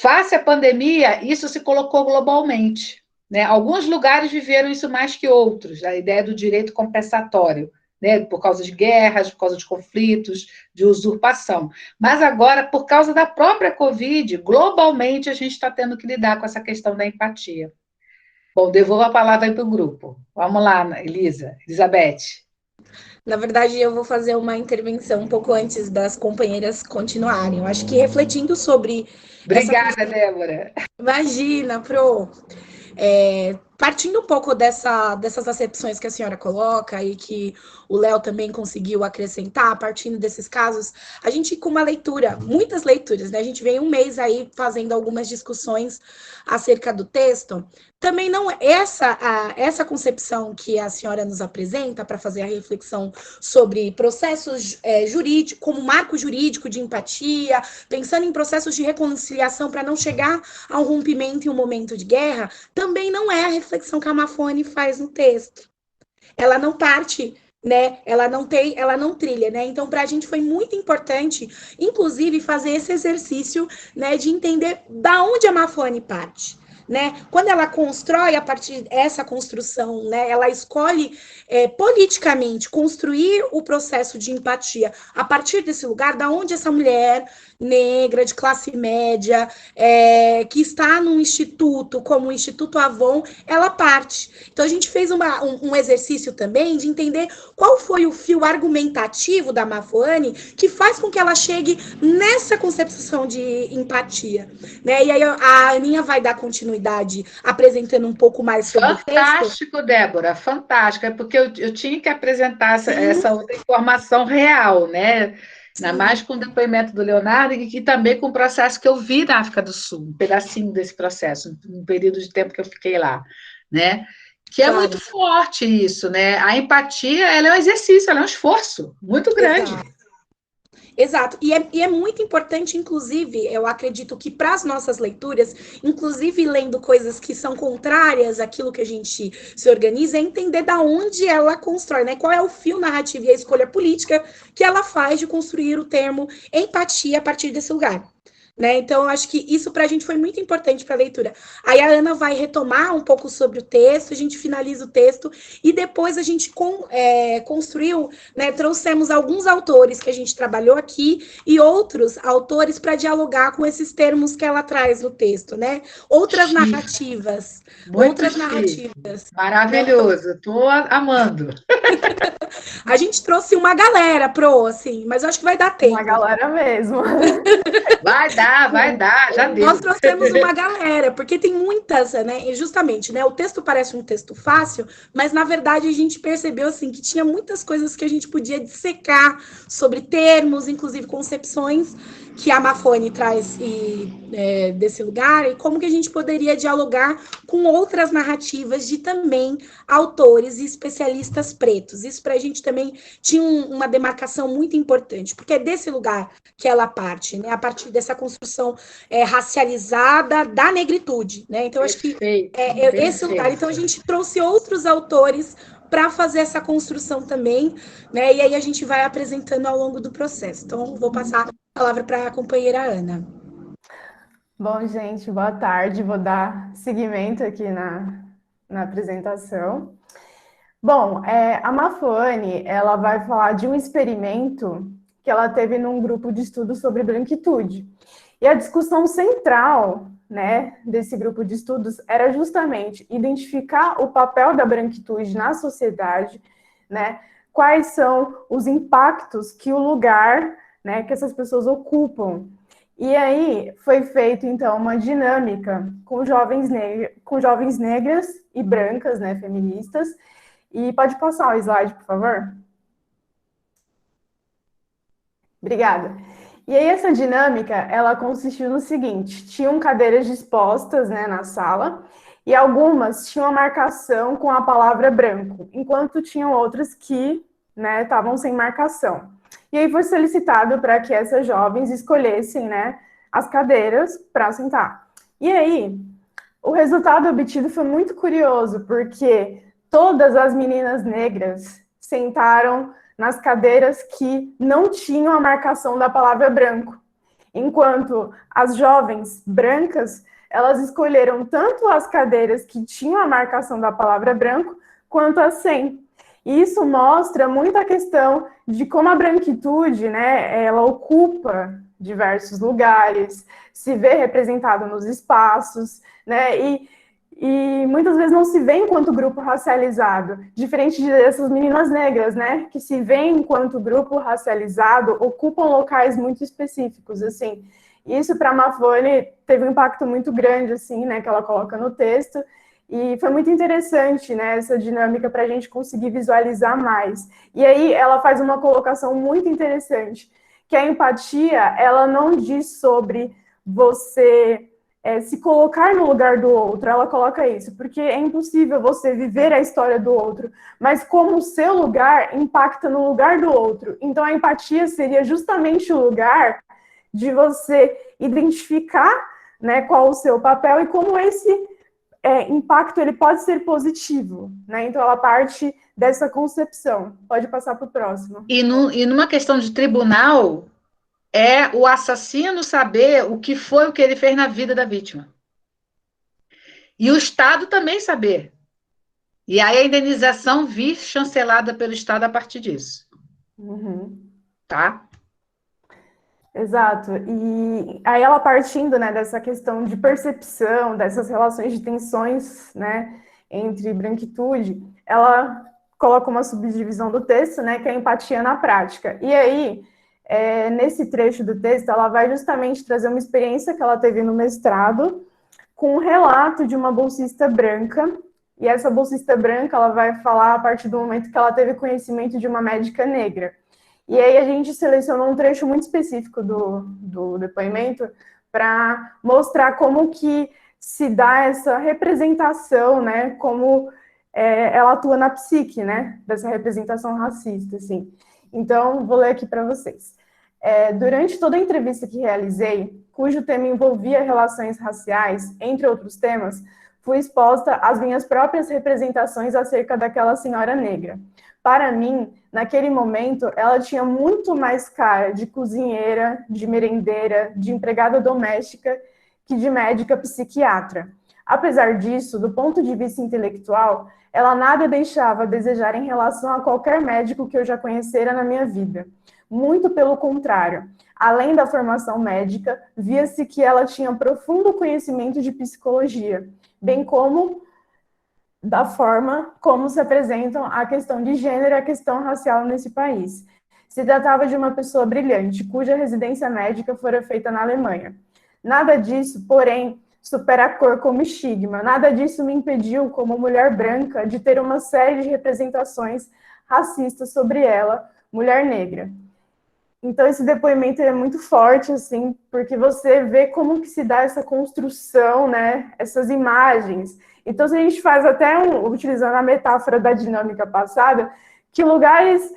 face à pandemia, isso se colocou globalmente. Né? Alguns lugares viveram isso mais que outros, a ideia do direito compensatório, né? Por causa de guerras, por causa de conflitos, de usurpação. Mas agora, por causa da própria Covid, globalmente a gente está tendo que lidar com essa questão da empatia. Bom, devolvo a palavra aí para o grupo. Vamos lá, Elizabeth.
Na verdade, eu vou fazer uma intervenção um pouco antes das companheiras continuarem. Eu acho que refletindo sobre...
Obrigada, Débora.
Imagina, Pro. Partindo um pouco dessas acepções que a senhora coloca e que o Léo também conseguiu acrescentar, partindo desses casos, a gente com uma leitura, muitas leituras, né? A gente vem um mês aí fazendo algumas discussões acerca do texto. Também não essa concepção que a senhora nos apresenta para fazer a reflexão sobre processos jurídicos, como marco jurídico de empatia, pensando em processos de reconciliação para não chegar a um rompimento em um momento de guerra, também não é a reflexão que a Mafone faz no texto. Ela não parte, né? Ela não trilha, né? Então, para a gente foi muito importante, inclusive, fazer esse exercício, né, de entender da onde a Mafone parte. Né? Quando ela constrói a partir dessa construção, né, ela escolhe politicamente construir o processo de empatia a partir desse lugar, da onde essa mulher negra, de classe média, que está num instituto, como o Instituto Avon, ela parte. Então, a gente fez um exercício também de entender qual foi o fio argumentativo da Mafone que faz com que ela chegue nessa concepção de empatia. Né? E aí a Aninha vai dar continuidade apresentando um pouco mais sobre o texto.
Fantástico, Débora, fantástico. É porque eu tinha que apresentar essa outra informação real, né? Ainda mais com o depoimento do Leonardo e também com o processo que eu vi na África do Sul, um pedacinho desse processo, um período de tempo que eu fiquei lá, né? Que é muito forte isso, né? A empatia, ela é um exercício, ela é um esforço muito grande.
Exato. E é muito importante, inclusive, eu acredito que para as nossas leituras, inclusive lendo coisas que são contrárias àquilo que a gente se organiza, é entender da onde ela constrói, né? Qual é o fio narrativo e a escolha política que ela faz de construir o termo empatia a partir desse lugar. Né? Então, eu acho que isso para a gente foi muito importante para a leitura. Aí a Ana vai retomar um pouco sobre o texto, a gente finaliza o texto, e depois a gente construiu, né, trouxemos alguns autores que a gente trabalhou aqui, e outros autores para dialogar com esses termos que ela traz no texto, né? Outras narrativas.
Maravilhoso, estou amando.
A gente trouxe uma galera, assim, mas eu acho que vai dar tempo.
Uma galera mesmo.
Vai dar, já deu.
Nós trouxemos uma galera, porque tem muitas, né? E justamente, né? O texto parece um texto fácil, mas na verdade a gente percebeu assim que tinha muitas coisas que a gente podia dissecar sobre termos, inclusive concepções que a Mafone traz desse lugar, e como que a gente poderia dialogar com outras narrativas de também autores e especialistas pretos. Isso para a gente também tinha uma demarcação muito importante, porque é desse lugar que ela parte, né? A partir dessa construção racializada da negritude, né? Então, acho que esse lugar. Então, a gente trouxe outros autores para fazer essa construção também, né? E aí a gente vai apresentando ao longo do processo. Então, vou passar a palavra para a companheira Ana.
Bom, gente, boa tarde. Vou dar seguimento aqui na apresentação. Bom, a Mafone, ela vai falar de um experimento que ela teve num grupo de estudo sobre branquitude. E a discussão central, né, desse grupo de estudos era justamente identificar o papel da branquitude na sociedade, né, quais são os impactos que o lugar, né, que essas pessoas ocupam. E aí foi feita, então, uma dinâmica com jovens negras e brancas, né, feministas. E pode passar o slide, por favor? Obrigada. E aí essa dinâmica, ela consistiu no seguinte: tinham cadeiras dispostas, né, na sala, e algumas tinham a marcação com a palavra branco, enquanto tinham outras que, né, estavam sem marcação. E aí foi solicitado para que essas jovens escolhessem, né, as cadeiras para sentar. E aí, o resultado obtido foi muito curioso, porque todas as meninas negras sentaram nas cadeiras que não tinham a marcação da palavra branco, enquanto as jovens brancas, elas escolheram tanto as cadeiras que tinham a marcação da palavra branco, quanto as sem. E isso mostra muito a questão de como a branquitude, né, ela ocupa diversos lugares, se vê representada nos espaços, né, e muitas vezes não se vê enquanto grupo racializado, diferente dessas meninas negras, né, que se vê enquanto grupo racializado, ocupam locais muito específicos, assim. Isso para a Mafone teve um impacto muito grande, assim, né, que ela coloca no texto, e foi muito interessante, né, essa dinâmica para a gente conseguir visualizar mais. E aí ela faz uma colocação muito interessante, que a empatia, ela não diz sobre você se colocar no lugar do outro, ela coloca isso, porque é impossível você viver a história do outro, mas como o seu lugar impacta no lugar do outro. Então a empatia seria justamente o lugar de você identificar, né, qual o seu papel e como esse impacto ele pode ser positivo, né? Então ela parte dessa concepção. Pode passar para o próximo.
E numa questão de tribunal, é o assassino saber o que foi o que ele fez na vida da vítima. E o Estado também saber. E aí a indenização vir chancelada pelo Estado a partir disso.
Uhum.
Tá?
Exato. E aí ela partindo, né, dessa questão de percepção, dessas relações de tensões, né, entre branquitude, ela coloca uma subdivisão do texto, né, que é a empatia na prática. E aí, nesse trecho do texto, ela vai justamente trazer uma experiência que ela teve no mestrado, com um relato de uma bolsista branca, e essa bolsista branca, ela vai falar a partir do momento que ela teve conhecimento de uma médica negra. E aí a gente selecionou um trecho muito específico do depoimento para mostrar como que se dá essa representação, né, como ela atua na psique, né, dessa representação racista, assim. Então, vou ler aqui para vocês. Durante toda a entrevista que realizei, cujo tema envolvia relações raciais, entre outros temas, fui exposta às minhas próprias representações acerca daquela senhora negra. Para mim, naquele momento, ela tinha muito mais cara de cozinheira, de merendeira, de empregada doméstica, que de médica psiquiatra. Apesar disso, do ponto de vista intelectual, ela nada deixava a desejar em relação a qualquer médico que eu já conhecera na minha vida. Muito pelo contrário. Além da formação médica, via-se que ela tinha profundo conhecimento de psicologia, bem como da forma como se apresentam a questão de gênero e a questão racial nesse país. Se tratava de uma pessoa brilhante, cuja residência médica fora feita na Alemanha. Nada disso, porém, supera a cor como estigma. Nada disso me impediu, como mulher branca, de ter uma série de representações racistas sobre ela, mulher negra. Então, esse depoimento é muito forte, assim, porque você vê como que se dá essa construção, né, essas imagens. Então, se a gente faz até, utilizando a metáfora da dinâmica passada, que lugares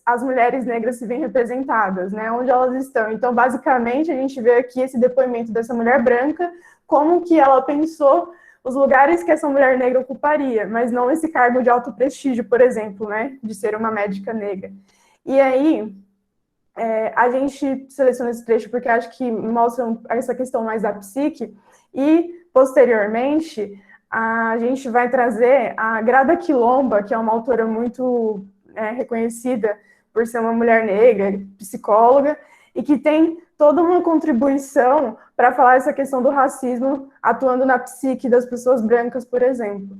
as mulheres negras se veem representadas, né, onde elas estão. Então, basicamente, a gente vê aqui esse depoimento dessa mulher branca, como que ela pensou os lugares que essa mulher negra ocuparia, mas não esse cargo de alto prestígio, por exemplo, né, de ser uma médica negra. E aí, a gente seleciona esse trecho porque acho que mostra essa questão mais da psique, e, posteriormente, a gente vai trazer a Grada Quilomba, que é uma autora muito reconhecida por ser uma mulher negra, psicóloga, e que tem toda uma contribuição para falar essa questão do racismo atuando na psique das pessoas brancas, por exemplo.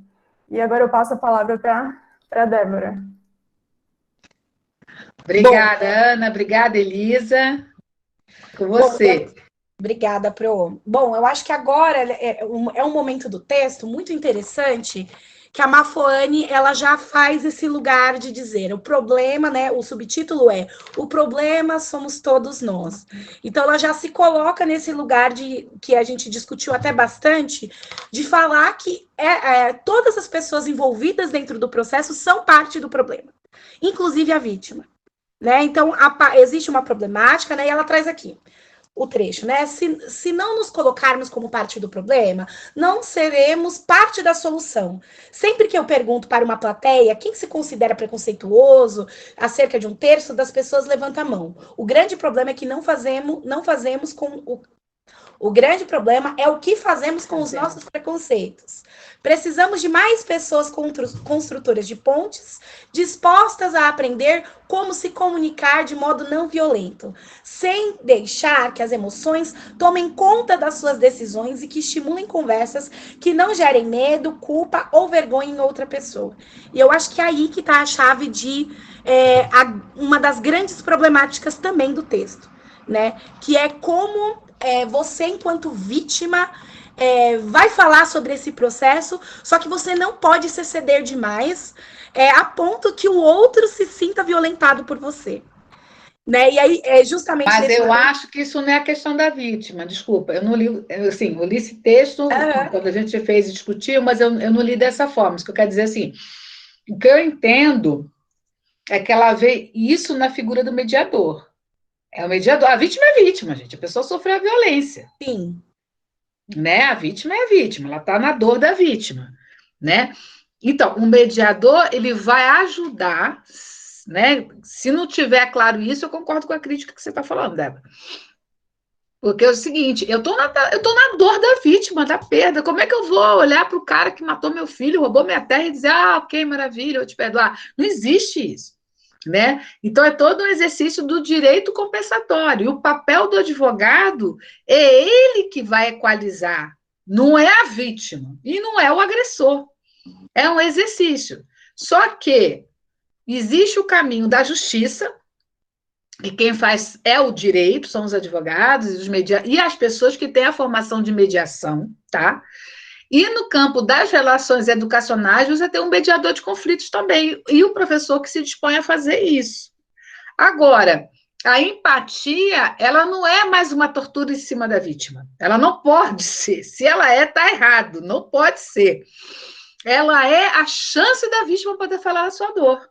E agora eu passo a palavra para a Débora.
Obrigada, Ana. Obrigada, Elisa. Com você.
Obrigada, Pro. Bom, eu acho que agora é um momento do texto muito interessante que a Mafoane, ela já faz esse lugar de dizer o problema, né? O subtítulo é O Problema Somos Todos Nós. Então, ela já se coloca nesse lugar de que a gente discutiu até bastante, de falar que todas as pessoas envolvidas dentro do processo são parte do problema, inclusive a vítima. Né? Então, existe uma problemática, né? E ela traz aqui o trecho, né? Se não nos colocarmos como parte do problema, não seremos parte da solução. Sempre que eu pergunto para uma plateia quem se considera preconceituoso, acerca de 1/3 das pessoas levanta a mão. O grande problema é que não fazemos com o grande problema é o que fazemos com os nossos preconceitos. Precisamos de mais pessoas construtoras de pontes, dispostas a aprender como se comunicar de modo não violento, sem deixar que as emoções tomem conta das suas decisões e que estimulem conversas que não gerem medo, culpa ou vergonha em outra pessoa. E eu acho que é aí que está a chave de uma das grandes problemáticas também do texto, né? Que é como você, enquanto vítima, vai falar sobre esse processo, só que você não pode se exceder demais, a ponto que o outro se sinta violentado por você. Né? E aí, justamente...
Mas eu acho que isso não é a questão da vítima, desculpa, eu não li, assim, eu li esse texto quando a gente fez e discutiu, mas eu não li dessa forma, isso que eu quero dizer assim, o que eu entendo é que ela vê isso na figura do mediador. É o mediador. A vítima é vítima, gente. A pessoa sofreu a violência.
Sim.
Né? A vítima é a vítima. Ela está na dor da vítima. Né? Então, o mediador, ele vai ajudar, né? Se não tiver claro isso, eu concordo com a crítica que você está falando, Débora. Porque é o seguinte, eu tô na dor da vítima, da perda. Como é que eu vou olhar para o cara que matou meu filho, roubou minha terra e dizer, ok, maravilha, eu te perdoar? Não existe isso. Né? Então, é todo um exercício do direito compensatório. E o papel do advogado é ele que vai equalizar, não é a vítima e não é o agressor. É um exercício. Só que existe o caminho da justiça, e quem faz é o direito, são os advogados e as pessoas que têm a formação de mediação, tá? E no campo das relações educacionais, você tem um mediador de conflitos também, e o professor que se dispõe a fazer isso. Agora, a empatia, ela não é mais uma tortura em cima da vítima. Ela não pode ser. Se ela está errado, não pode ser. Ela é a chance da vítima poder falar a sua dor.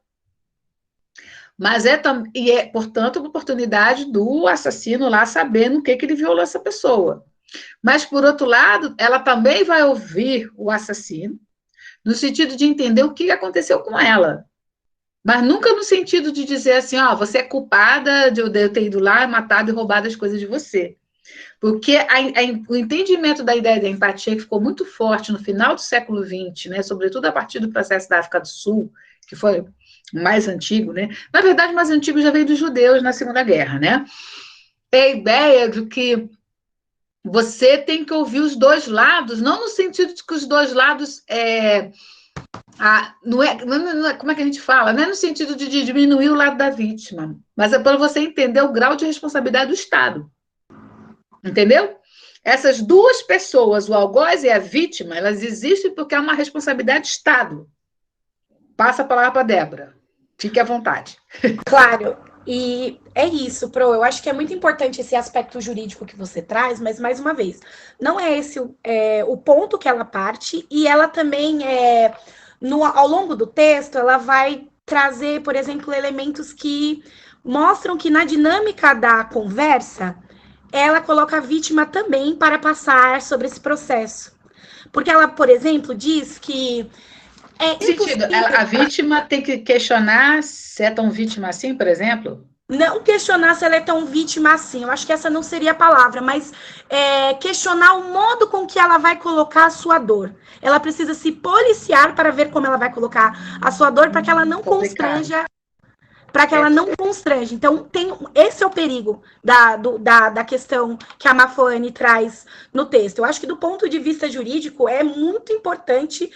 Mas portanto, a oportunidade do assassino lá saber no que ele violou essa pessoa. Mas, por outro lado, ela também vai ouvir o assassino, no sentido de entender o que aconteceu com ela. Mas nunca no sentido de dizer assim, você é culpada de eu ter ido lá, matado e roubado as coisas de você. Porque o entendimento da ideia da empatia que ficou muito forte no final do século XX, né, sobretudo a partir do processo da África do Sul, que foi mais antigo, né? Na verdade, o mais antigo já veio dos judeus na Segunda Guerra, né? É a ideia de que você tem que ouvir os dois lados, não no sentido de que os dois lados não é, como é que a gente fala? Não é no sentido de diminuir o lado da vítima, mas é para você entender o grau de responsabilidade do Estado. Entendeu? Essas duas pessoas, o algoz e a vítima, elas existem porque é uma responsabilidade do Estado. Passa a palavra para a Débora. Fique à vontade.
Claro. E é isso, Pro. Eu acho que é muito importante esse aspecto jurídico que você traz, mas, mais uma vez, não é esse o ponto que ela parte, e ela também, ao longo do texto, ela vai trazer, por exemplo, elementos que mostram que na dinâmica da conversa, ela coloca a vítima também para passar sobre esse processo. Porque ela, por exemplo, diz que
a vítima tem que questionar se é tão vítima assim, por exemplo?
Não questionar se ela é tão vítima assim, eu acho que essa não seria a palavra, mas questionar o modo com que ela vai colocar a sua dor. Ela precisa se policiar para ver como ela vai colocar a sua dor, para que ela não constranja para que ela não constrange. Então, esse é o perigo da questão que a Mafone traz no texto. Eu acho que, do ponto de vista jurídico, é muito importante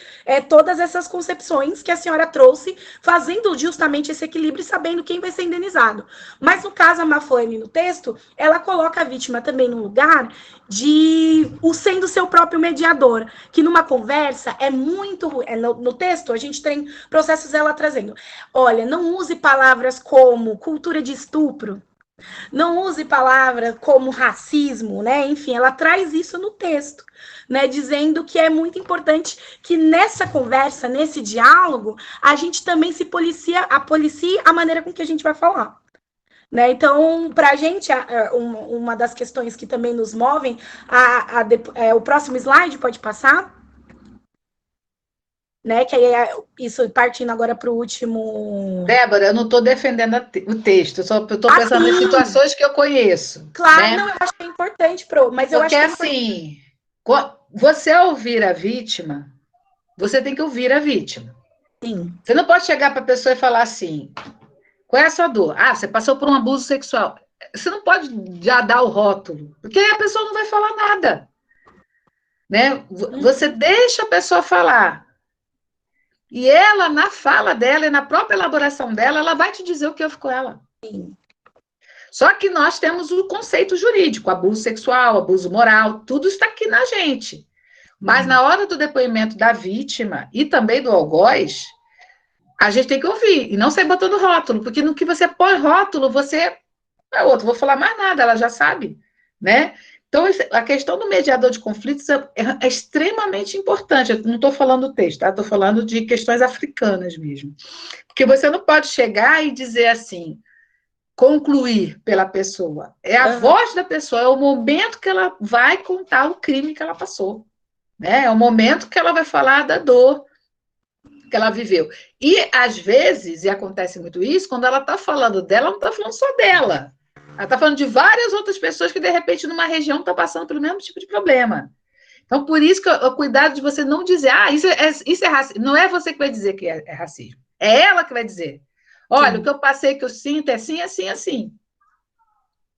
todas essas concepções que a senhora trouxe, fazendo justamente esse equilíbrio e sabendo quem vai ser indenizado. Mas, no caso, a Mafone, no texto, ela coloca a vítima também num lugar de sendo seu próprio mediador, que numa conversa é muito ruim. No texto, a gente tem processos ela trazendo. Olha, não use palavras como cultura de estupro, não use palavras como racismo, né? Enfim, ela traz isso no texto, né? Dizendo que é muito importante que nessa conversa, nesse diálogo, a gente também se policie a maneira com que a gente vai falar. Né? Então, para a gente, uma das questões que também nos movem, o próximo slide pode passar? Né? Que aí isso partindo agora para o último.
Débora, eu não estou defendendo o texto, eu só estou pensando em situações que eu conheço.
Claro,
né?
não, eu acho que é importante, mas eu
Porque
acho que
assim, você ouvir a vítima, você tem que ouvir a vítima.
Sim.
Você não pode chegar para a pessoa e falar assim: qual é a sua dor? Ah, você passou por um abuso sexual. Você não pode já dar o rótulo, porque aí a pessoa não vai falar nada. Né? Você deixa a pessoa falar. E ela, na fala dela e na própria elaboração dela, ela vai te dizer o que houve com ela.
Sim.
Só que nós temos o conceito jurídico, abuso sexual, abuso moral, tudo está aqui na gente. Mas na hora do depoimento da vítima e também do algoz, a gente tem que ouvir e não sair botando rótulo, porque no que você põe rótulo, você é outro, vou falar mais nada, ela já sabe, né? Então, a questão do mediador de conflitos é extremamente importante. Eu não estou falando do texto, tá? Estou falando de questões africanas mesmo. Porque você não pode chegar e dizer assim, concluir pela pessoa. É a voz da pessoa, é o momento que ela vai contar o crime que ela passou. Né? É o momento que ela vai falar da dor que ela viveu. E, às vezes, e acontece muito isso, quando ela está falando dela, ela não está falando só dela. Ela está falando de várias outras pessoas que, de repente, numa região estão passando pelo mesmo tipo de problema. Então, por isso que o cuidado de você não dizer, isso é racismo. Não é você que vai dizer que é racismo. É ela que vai dizer. Olha, o que eu passei, que eu sinto é assim, assim, assim.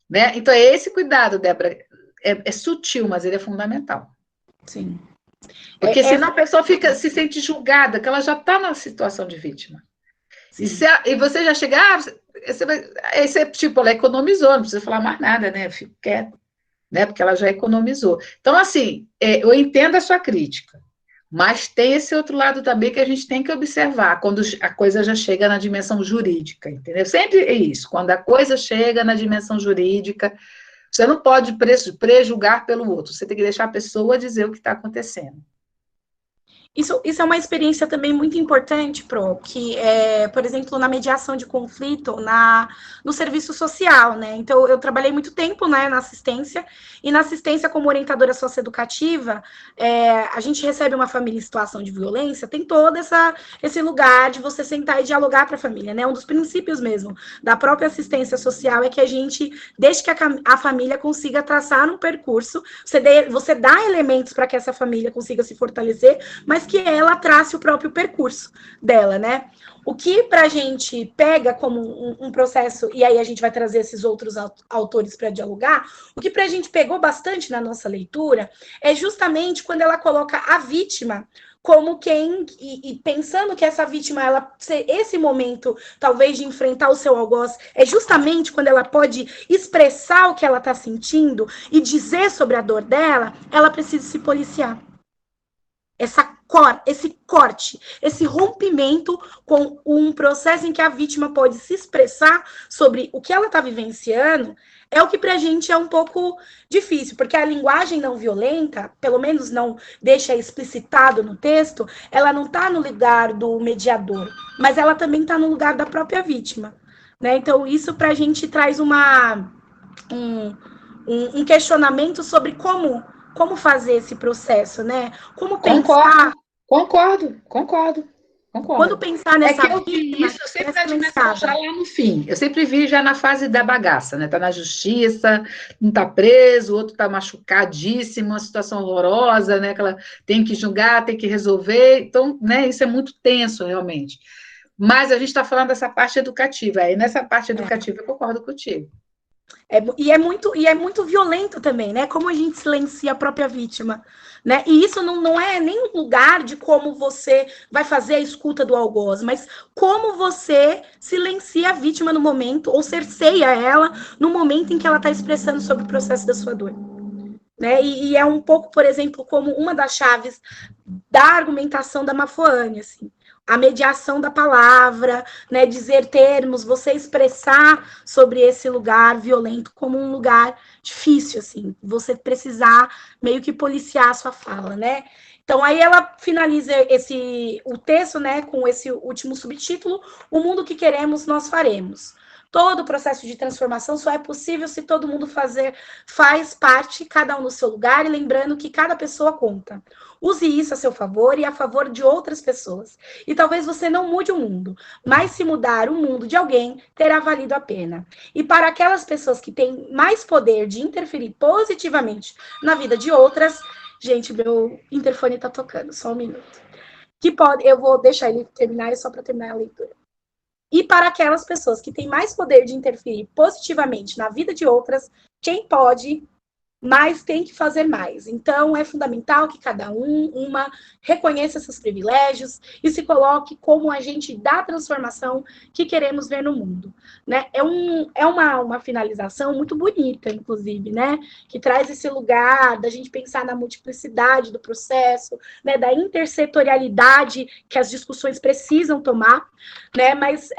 Né? Então, é esse cuidado, Débora. É sutil, mas ele é fundamental.
Sim.
Porque senão a pessoa se sente julgada, que ela já está na situação de vítima. E você já chega, tipo, ela economizou, não precisa falar mais nada, né? Fico quieta, né? Porque ela já economizou. Então, assim, eu entendo a sua crítica, mas tem esse outro lado também que a gente tem que observar, quando a coisa já chega na dimensão jurídica, entendeu? Sempre é isso, quando a coisa chega na dimensão jurídica, você não pode prejulgar pelo outro, você tem que deixar a pessoa dizer o que está acontecendo.
Isso é uma experiência também muito importante, que por exemplo, na mediação de conflito, no serviço social, né? Então, eu trabalhei muito tempo, né, na assistência, e na assistência como orientadora socioeducativa, a gente recebe uma família em situação de violência, tem todo esse lugar de você sentar e dialogar para a família, né? Um dos princípios mesmo da própria assistência social é que a gente deixe que a família consiga traçar um percurso, você dá elementos para que essa família consiga se fortalecer, mas que ela trace o próprio percurso dela, né? O que para a gente pega como um processo, e aí a gente vai trazer esses outros autores para dialogar, o que para a gente pegou bastante na nossa leitura é justamente quando ela coloca a vítima como quem, e pensando que essa vítima, ela esse momento, talvez, de enfrentar o seu algoz, é justamente quando ela pode expressar o que ela está sentindo e dizer sobre a dor dela, ela precisa se policiar. Esse corte, esse rompimento com um processo em que a vítima pode se expressar sobre o que ela está vivenciando, é o que para a gente é um pouco difícil, porque a linguagem não violenta, pelo menos não deixa explicitado no texto, ela não está no lugar do mediador, mas ela também está no lugar da própria vítima. Né? Então, isso para a gente traz um questionamento sobre como fazer esse processo, né? Como pensar...
Concordo.
Quando pensar nessa
eu vi isso sempre na dimensão já lá no fim. Eu sempre vi já na fase da bagaça, né? Tá na justiça, não tá preso, o outro tá machucadíssimo, uma situação horrorosa, né? Que ela tem que julgar, tem que resolver. Então, né? Isso é muito tenso, realmente. Mas a gente está falando dessa parte educativa, aí nessa parte educativa eu concordo contigo.
E é muito violento também, né? Como a gente silencia a própria vítima, né? E isso não é nem um lugar de como você vai fazer a escuta do algoz, mas como você silencia a vítima no momento, ou cerceia ela no momento em que ela está expressando sobre o processo da sua dor. Né? E é um pouco, por exemplo, como uma das chaves da argumentação da Mafuane, assim. A mediação da palavra, né, dizer termos, você expressar sobre esse lugar violento como um lugar difícil, assim, você precisar meio que policiar a sua fala, né? Então, aí ela finaliza o texto, né, com esse último subtítulo, O mundo que queremos, nós faremos. Todo o processo de transformação só é possível se todo mundo faz parte, cada um no seu lugar, e lembrando que cada pessoa conta. Use isso a seu favor e a favor de outras pessoas. E talvez você não mude o mundo, mas se mudar o mundo de alguém, terá valido a pena. E para aquelas pessoas que têm mais poder de interferir positivamente na vida de outras, gente, meu interfone está tocando, só um minuto. Eu vou deixar ele terminar, só para terminar a leitura. E para aquelas pessoas que têm mais poder de interferir positivamente na vida de outras, quem pode, mas tem que fazer mais. Então, é fundamental que cada uma reconheça seus privilégios e se coloque como agente da transformação que queremos ver no mundo. Né? É uma finalização muito bonita, inclusive, né? Que traz esse lugar da gente pensar na multiplicidade do processo, né? Da intersetorialidade que as discussões precisam tomar, né? Mas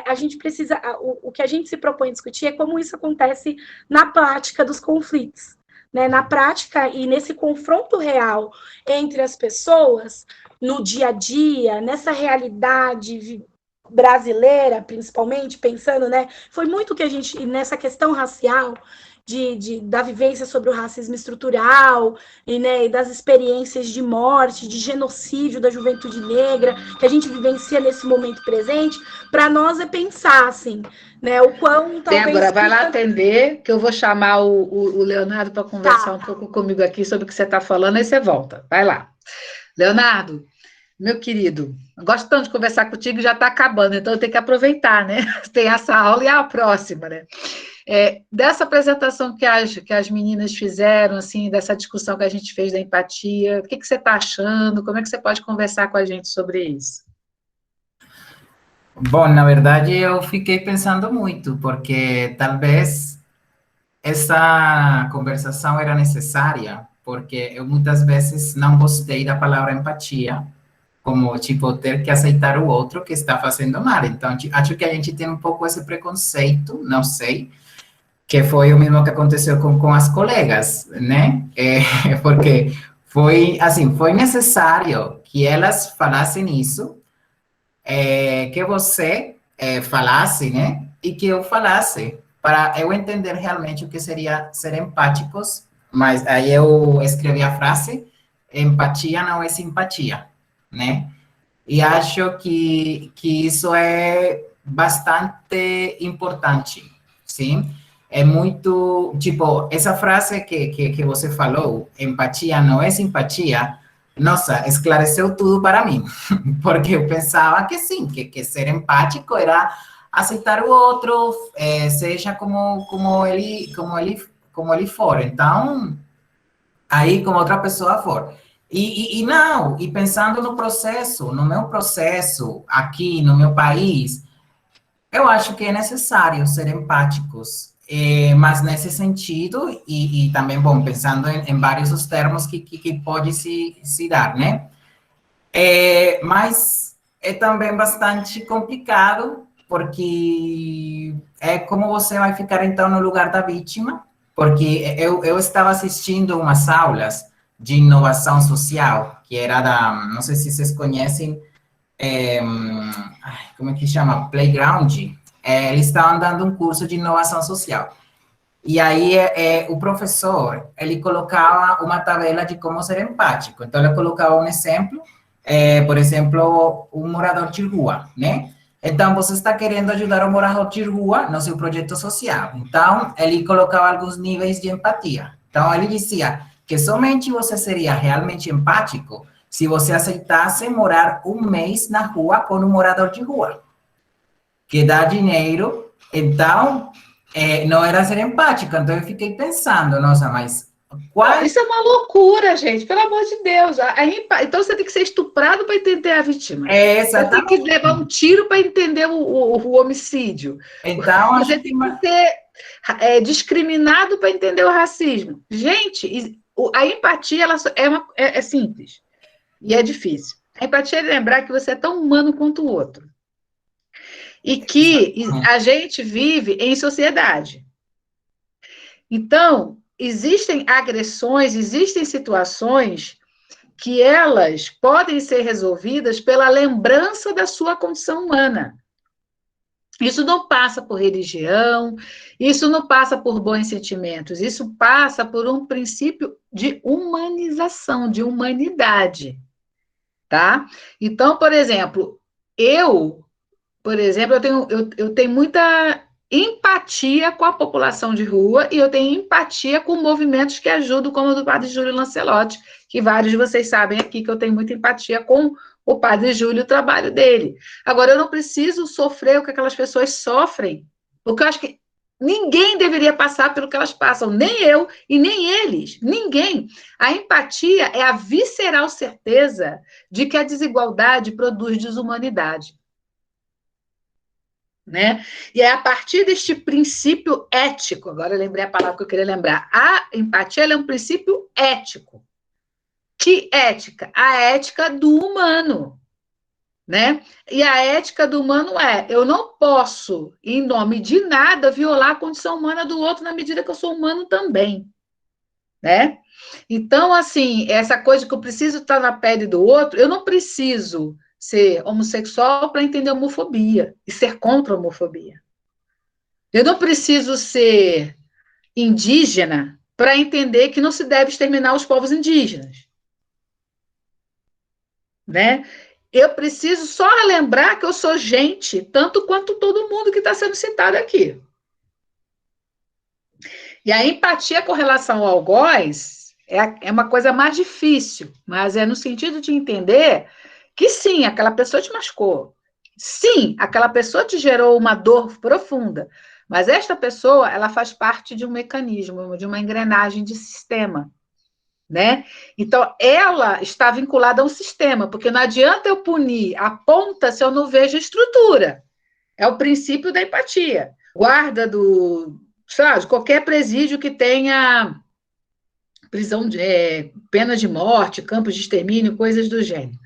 a gente precisa... O que a gente se propõe discutir é como isso acontece na prática dos conflitos. Né, na prática e nesse confronto real entre as pessoas, no dia a dia, nessa realidade brasileira, principalmente, pensando, né, foi muito que a gente, nessa questão racial, da vivência sobre o racismo estrutural, e das experiências de morte, de genocídio da juventude negra, que a gente vivencia nesse momento presente, para nós é pensar, assim, né, o quão talvez...
Débora, vai lá atender, que eu vou chamar o Leonardo para conversar um pouco comigo aqui sobre o que você está falando, aí você volta. Vai lá. Leonardo, meu querido, eu gosto tanto de conversar contigo e já está acabando, então eu tenho que aproveitar, né? Tem essa aula e a próxima, né? Dessa apresentação que as meninas fizeram, assim, dessa discussão que a gente fez da empatia, o que você está achando? Como é que você pode conversar com a gente sobre isso?
Bom, na verdade, eu fiquei pensando muito, porque talvez essa conversação era necessária, porque eu muitas vezes não gostei da palavra empatia, como, tipo, ter que aceitar o outro que está fazendo mal. Então, acho que a gente tem um pouco esse preconceito, não sei, que foi o mesmo que aconteceu com as colegas, né? Porque foi, assim, foi necessário que elas falassem isso, que você falasse, né? E que eu falasse, para eu entender realmente o que seria ser empáticos, mas aí eu escrevi a frase, empatia não é simpatia, né? E acho que isso é bastante importante, sim? É muito, tipo, essa frase que você falou, empatia não é simpatia, nossa, esclareceu tudo para mim, porque eu pensava que sim, que ser empático era aceitar o outro, seja como ele for, então, aí como outra pessoa for. E não, e pensando no processo, no meu processo, aqui no meu país, eu acho que é necessário ser empáticos, mas nesse sentido, e também, bom, pensando em vários os termos que pode se dar, né? Mas é também bastante complicado, porque é como você vai ficar, então, no lugar da vítima, porque eu estava assistindo umas aulas de inovação social, que era não sei se vocês conhecem, como é que chama? Playground. Eles estavam dando um curso de inovação social. E aí, o professor, ele colocava uma tabela de como ser empático. Então, ele colocava um exemplo, por exemplo, um morador de rua, né? Então, você está querendo ajudar o morador de rua no seu projeto social. Então, ele colocava alguns níveis de empatia. Então, ele dizia que somente você seria realmente empático se você aceitasse morar um mês na rua com um morador de rua, que dá dinheiro. Então, não era ser empática. Então, eu fiquei pensando, nossa, mas qual...
Isso é uma loucura, gente, pelo amor de Deus. Então, você tem que ser estuprado para entender a vítima. Você tem que levar um tiro para entender o homicídio.
Então,
você tem que ser discriminado para entender o racismo. Gente, a empatia ela é simples e é difícil. A empatia é lembrar que você é tão humano quanto o outro. E que a gente vive em sociedade. Então, existem agressões, existem situações que elas podem ser resolvidas pela lembrança da sua condição humana. Isso não passa por religião, isso não passa por bons sentimentos, isso passa por um princípio de humanização, de humanidade, tá? Então, por exemplo, eu tenho muita empatia com a população de rua e eu tenho empatia com movimentos que ajudam, como o do Padre Júlio Lancelotti, que vários de vocês sabem aqui que eu tenho muita empatia com o Padre Júlio e o trabalho dele. Agora, eu não preciso sofrer o que aquelas pessoas sofrem, porque eu acho que ninguém deveria passar pelo que elas passam, nem eu e nem eles, ninguém. A empatia é a visceral certeza de que a desigualdade produz desumanidade. Né? E é a partir deste princípio ético, agora eu lembrei a palavra que eu queria lembrar, a empatia é um princípio ético. Que ética? A ética do humano, né? E a ética do humano eu não posso, em nome de nada, violar a condição humana do outro na medida que eu sou humano também, né? Então, assim, essa coisa que eu preciso estar na pele do outro, eu não preciso ser homossexual para entender a homofobia e ser contra a homofobia. Eu não preciso ser indígena para entender que não se deve exterminar os povos indígenas. Né? Eu preciso só lembrar que eu sou gente, tanto quanto todo mundo que está sendo citado aqui. E a empatia com relação ao algoz é uma coisa mais difícil, mas é no sentido de entender que sim, aquela pessoa te machucou. Sim, aquela pessoa te gerou uma dor profunda. Mas esta pessoa, ela faz parte de um mecanismo, de uma engrenagem de sistema, né? Então, ela está vinculada a um sistema, porque não adianta eu punir a ponta se eu não vejo a estrutura. É o princípio da empatia. Guarda de qualquer presídio que tenha prisão pena de morte, campos de extermínio, coisas do gênero.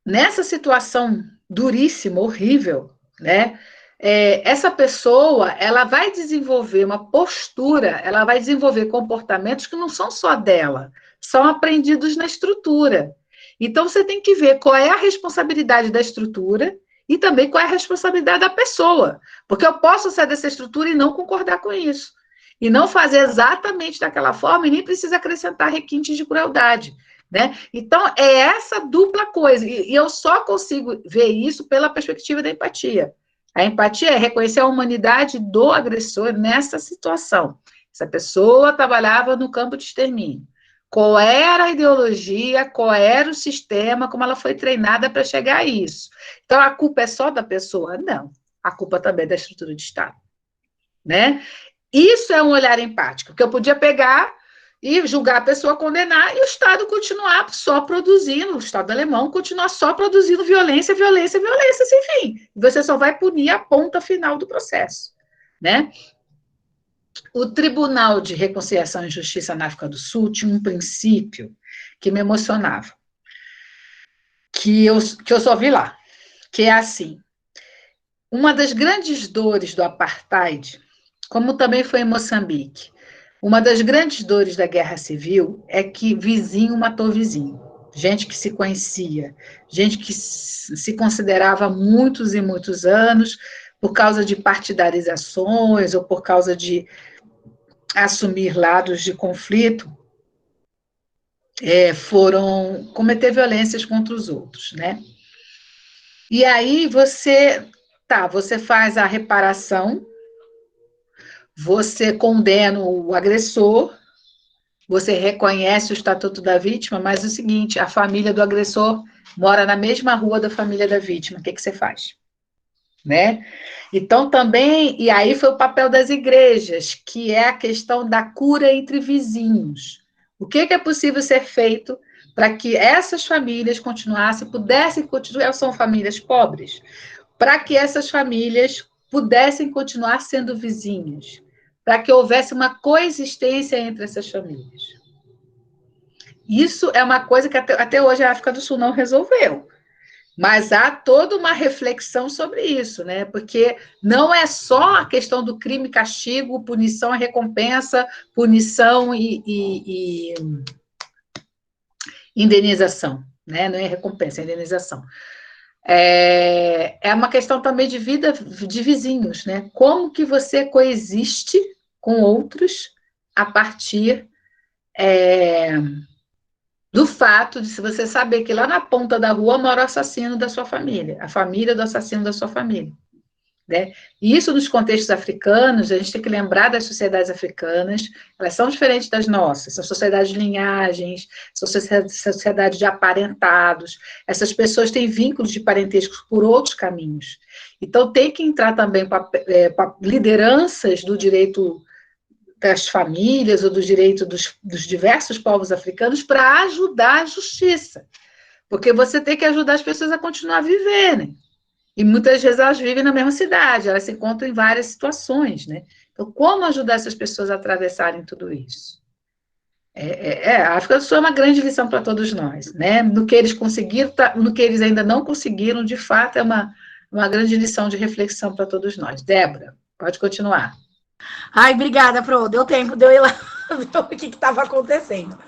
Nessa situação duríssima, horrível, né? Essa pessoa, ela vai desenvolver uma postura, ela vai desenvolver comportamentos que não são só dela, são aprendidos na estrutura. Então, você tem que ver qual é a responsabilidade da estrutura e também qual é a responsabilidade da pessoa, porque eu posso ser dessa estrutura e não concordar com isso, e não fazer exatamente daquela forma e nem precisa acrescentar requintes de crueldade. Né? Então, é essa dupla coisa, e eu só consigo ver isso pela perspectiva da empatia. A empatia é reconhecer a humanidade do agressor nessa situação. Essa pessoa trabalhava no campo de extermínio. Qual era a ideologia, qual era o sistema, como ela foi treinada para chegar a isso. Então, a culpa é só da pessoa? Não. A culpa também é da estrutura de Estado. Né? Isso é um olhar empático, porque eu podia pegar e julgar a pessoa, condenar, e o Estado continuar só produzindo, o Estado alemão continuar só produzindo violência, violência, violência, sem fim. Você só vai punir a ponta final do processo, né? O Tribunal de Reconciliação e Justiça na África do Sul tinha um princípio que me emocionava, que eu só vi lá, que é assim, uma das grandes dores do apartheid, como também foi em Moçambique, uma das grandes dores da guerra civil é que vizinho matou vizinho. Gente que se conhecia, gente que se considerava há muitos e muitos anos, por causa de partidarizações ou por causa de assumir lados de conflito, foram cometer violências contra os outros, né? E aí você faz a reparação, você condena o agressor, você reconhece o Estatuto da Vítima, mas é o seguinte, a família do agressor mora na mesma rua da família da vítima, o que você faz? Né? Então, também, e aí foi o papel das igrejas, que é a questão da cura entre vizinhos. O que é possível ser feito para que essas famílias pudessem continuar, são famílias pobres, para que essas famílias pudessem continuar sendo vizinhas, para que houvesse uma coexistência entre essas famílias. Isso é uma coisa que até hoje a África do Sul não resolveu. Mas há toda uma reflexão sobre isso, né? Porque não é só a questão do crime, castigo, punição e recompensa, punição e indenização, né? Não é recompensa, é indenização. É uma questão também de vida de vizinhos, né? Como que você coexiste com outros a partir do fato de se você saber que lá na ponta da rua mora o assassino da sua família, a família do assassino da sua família. Né? E isso nos contextos africanos, a gente tem que lembrar das sociedades africanas, elas são diferentes das nossas, são sociedades de linhagens, são sociedades de aparentados, essas pessoas têm vínculos de parentesco por outros caminhos. Então tem que entrar também para lideranças do direito das famílias ou do direito dos diversos povos africanos para ajudar a justiça. Porque você tem que ajudar as pessoas a continuar a viverem. E muitas vezes elas vivem na mesma cidade, elas se encontram em várias situações, né? Então, como ajudar essas pessoas a atravessarem tudo isso? A África do Sul é uma grande lição para todos nós, né? No que eles conseguiram, no que eles ainda não conseguiram, de fato, é uma grande lição de reflexão para todos nós. Débora, pode continuar.
Ai, obrigada, Pro. Deu tempo de eu ir lá ver o que estava acontecendo.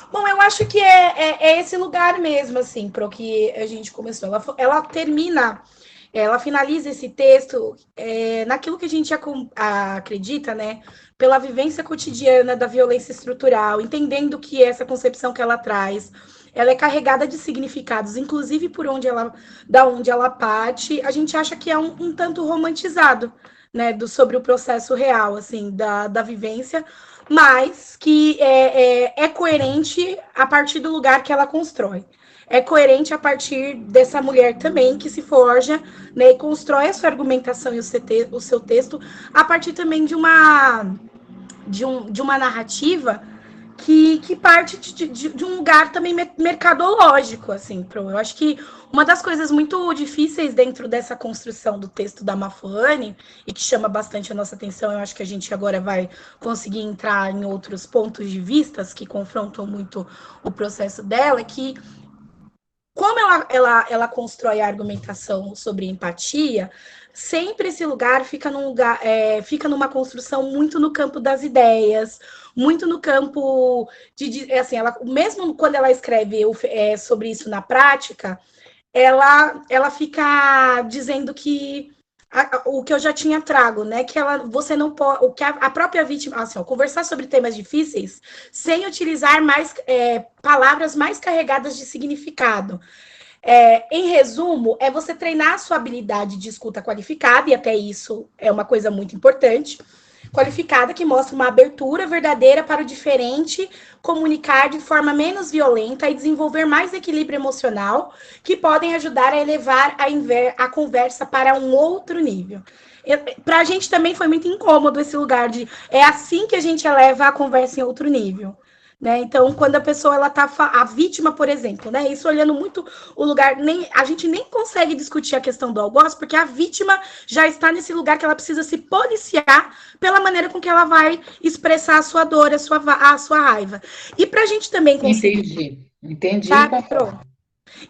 Bom, eu acho que é esse lugar mesmo, assim, Pro, que a gente começou. Ela termina, ela finaliza esse texto naquilo que a gente acredita, né? Pela vivência cotidiana da violência estrutural, entendendo que essa concepção que ela traz, ela é carregada de significados, inclusive da onde ela parte, a gente acha que é um tanto romantizado, né, sobre o processo real, assim, da vivência, mas que é coerente a partir do lugar que ela constrói. É coerente a partir dessa mulher também que se forja, né, e constrói a sua argumentação e o seu texto a partir também de uma narrativa que parte de um lugar também mercadológico, assim, eu acho que uma das coisas muito difíceis dentro dessa construção do texto da Mafone, e que chama bastante a nossa atenção, eu acho que a gente agora vai conseguir entrar em outros pontos de vista que confrontam muito o processo dela, é que como ela constrói a argumentação sobre empatia, sempre esse lugar fica numa construção muito no campo das ideias, muito no campo assim, mesmo quando ela escreve sobre isso na prática, ela fica dizendo que o que eu já tinha trago, né? Que você não pode, o que a própria vítima, assim, conversar sobre temas difíceis sem utilizar mais palavras mais carregadas de significado. Em resumo, é você treinar a sua habilidade de escuta qualificada, e até isso é uma coisa muito importante, qualificada, que mostra uma abertura verdadeira para o diferente, comunicar de forma menos violenta e desenvolver mais equilíbrio emocional, que podem ajudar a elevar a conversa para um outro nível. Para a gente também foi muito incômodo esse lugar de é assim que a gente eleva a conversa em outro nível. Né? Então, quando a pessoa a vítima, por exemplo, né? Isso olhando muito o lugar, a gente nem consegue discutir a questão do algoz, porque a vítima já está nesse lugar que ela precisa se policiar pela maneira com que ela vai expressar a sua dor, a sua raiva. E para a gente também
conseguir. Entendi.
Tá?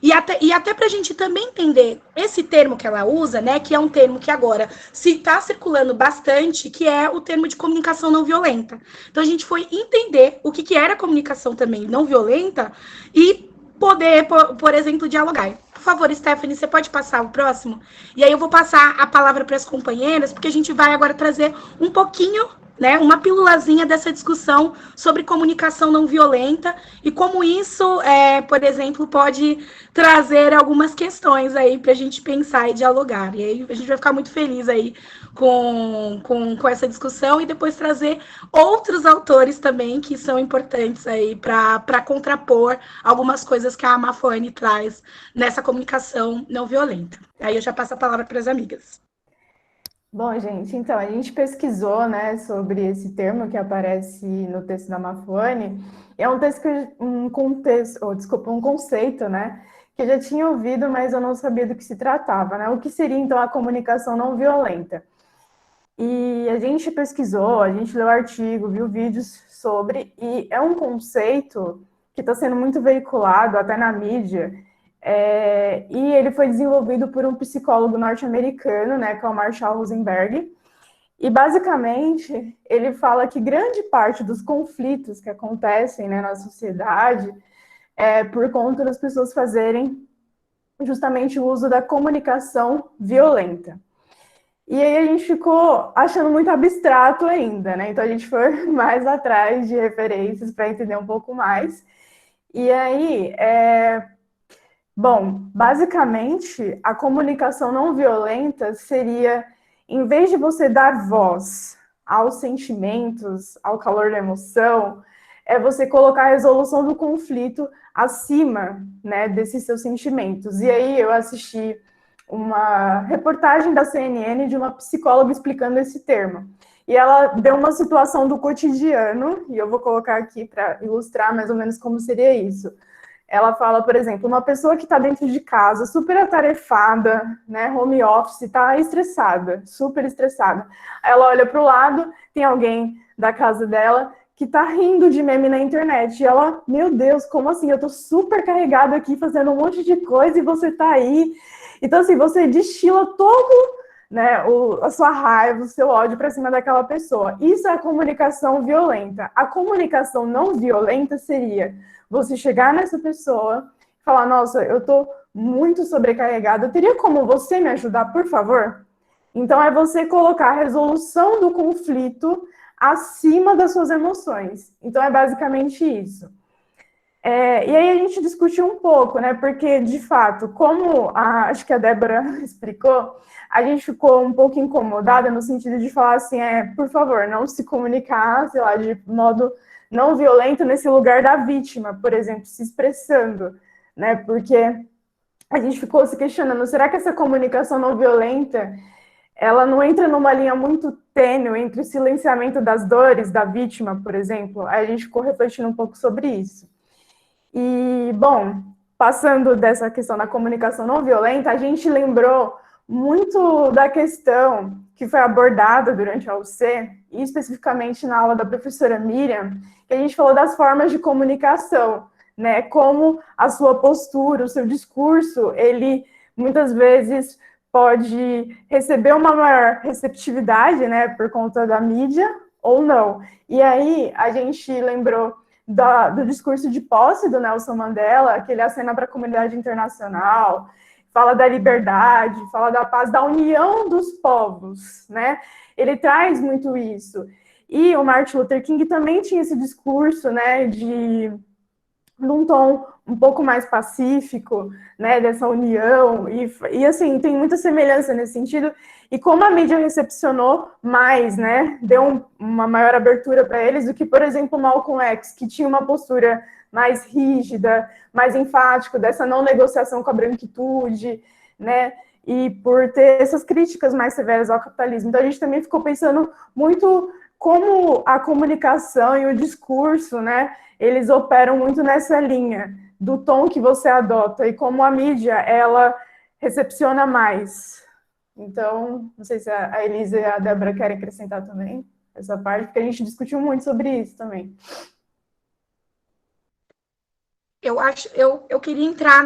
E até para a gente também entender esse termo que ela usa, né, que é um termo que agora se está circulando bastante, que é o termo de comunicação não violenta. Então, a gente foi entender o que era comunicação também não violenta e poder, por exemplo, dialogar. Por favor, Stephanie, você pode passar o próximo? E aí eu vou passar a palavra para as companheiras, porque a gente vai agora trazer um pouquinho né, uma pílulazinha dessa discussão sobre comunicação não violenta e como isso, por exemplo, pode trazer algumas questões aí para a gente pensar e dialogar. E aí a gente vai ficar muito feliz aí com essa discussão e depois trazer outros autores também que são importantes aí para contrapor algumas coisas que a Amafone traz nessa comunicação não violenta. Aí eu já passo a palavra para as amigas.
Bom, gente, então, a gente pesquisou, né, sobre esse termo que aparece no texto da Amafone. É um texto um conceito, né, que eu já tinha ouvido, mas eu não sabia do que se tratava, né? O que seria, então, a comunicação não violenta? E a gente pesquisou, a gente leu artigo, viu vídeos sobre, e é um conceito que está sendo muito veiculado até na mídia, e ele foi desenvolvido por um psicólogo norte-americano, né, que é o Marshall Rosenberg, e basicamente ele fala que grande parte dos conflitos que acontecem, né, na sociedade é por conta das pessoas fazerem justamente o uso da comunicação violenta. E aí a gente ficou achando muito abstrato ainda, né? Então a gente foi mais atrás de referências para entender um pouco mais. E aí, bom, basicamente, a comunicação não violenta seria, em vez de você dar voz aos sentimentos, ao calor da emoção, é você colocar a resolução do conflito acima, né, desses seus sentimentos. E aí eu assisti uma reportagem da CNN de uma psicóloga explicando esse termo. E ela deu uma situação do cotidiano, e eu vou colocar aqui para ilustrar mais ou menos como seria isso. Ela fala, por exemplo, uma pessoa que está dentro de casa, super atarefada, né, home office, está estressada, super estressada. Ela olha para o lado, tem alguém da casa dela que está rindo de meme na internet. E ela, meu Deus, como assim? Eu estou super carregada aqui, fazendo um monte de coisa, e você está aí. Então, assim, você destila todo, né, a sua raiva, o seu ódio para cima daquela pessoa. Isso é a comunicação violenta. A comunicação não violenta seria você chegar nessa pessoa e falar, nossa, eu estou muito sobrecarregada, teria como você me ajudar, por favor? Então, é você colocar a resolução do conflito acima das suas emoções. Então, é basicamente isso. E aí a gente discutiu um pouco, né? Porque, de fato, como acho que a Débora explicou, a gente ficou um pouco incomodada no sentido de falar assim, por favor, não se comunicar, sei lá, de modo não violento nesse lugar da vítima, por exemplo, se expressando, né? Porque a gente ficou se questionando, será que essa comunicação não violenta, ela não entra numa linha muito tênue entre o silenciamento das dores da vítima, por exemplo? Aí a gente ficou refletindo um pouco sobre isso. E, bom, passando dessa questão da comunicação não violenta, a gente lembrou muito da questão que foi abordada durante a UC, e especificamente na aula da professora Miriam, que a gente falou das formas de comunicação, né? Como a sua postura, o seu discurso, ele muitas vezes pode receber uma maior receptividade, né, por conta da mídia, ou não. E aí a gente lembrou do discurso de posse do Nelson Mandela, que ele acena para a comunidade internacional, fala da liberdade, fala da paz, da união dos povos, né? Ele traz muito isso. E o Martin Luther King também tinha esse discurso, né, num tom um pouco mais pacífico, né, dessa união, e assim, tem muita semelhança nesse sentido, e como a mídia recepcionou mais, né, deu uma maior abertura para eles do que, por exemplo, Malcolm X, que tinha uma postura mais rígida, mais enfática, dessa não negociação com a branquitude, né, e por ter essas críticas mais severas ao capitalismo. Então a gente também ficou pensando muito como a comunicação e o discurso, né, eles operam muito nessa linha do tom que você adota e como a mídia, ela recepciona mais. Então, não sei se a Elisa e a Débora querem acrescentar também essa parte, porque a gente discutiu muito sobre isso também.
Eu queria entrar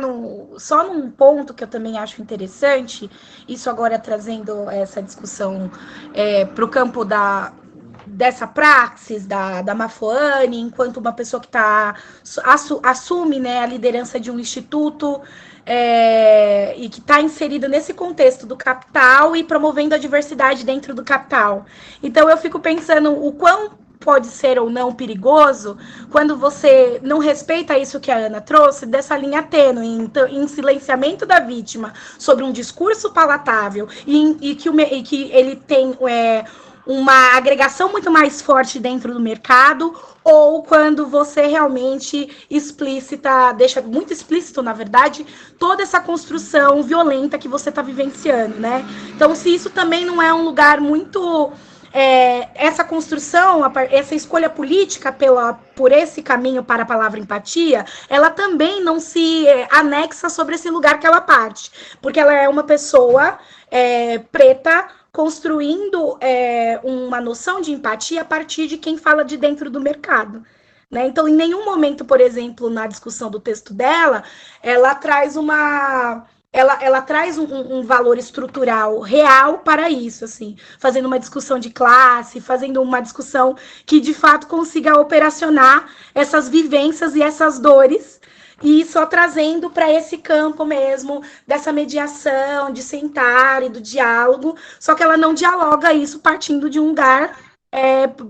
só num ponto que eu também acho interessante, isso agora trazendo essa discussão para o campo dessa praxis da Mafuane, enquanto uma pessoa que assume, né, a liderança de um instituto e que está inserida nesse contexto do capital e promovendo a diversidade dentro do capital. Então, eu fico pensando o quão pode ser ou não perigoso quando você não respeita isso que a Ana trouxe, dessa linha tênue, em silenciamento da vítima sobre um discurso palatável e que ele tem uma agregação muito mais forte dentro do mercado, ou quando você realmente deixa muito explícito, na verdade, toda essa construção violenta que você está vivenciando, né? Então, se isso também não é um lugar muito... essa construção, essa escolha política por esse caminho para a palavra empatia, ela também não se anexa sobre esse lugar que ela parte, porque ela é uma pessoa preta construindo uma noção de empatia a partir de quem fala de dentro do mercado. Né? Então, em nenhum momento, por exemplo, na discussão do texto dela, ela traz ela traz um valor estrutural real para isso, assim, fazendo uma discussão de classe, fazendo uma discussão que, de fato, consiga operacionar essas vivências e essas dores, e só trazendo para esse campo mesmo, dessa mediação, de sentar e do diálogo, só que ela não dialoga isso partindo de um lugar,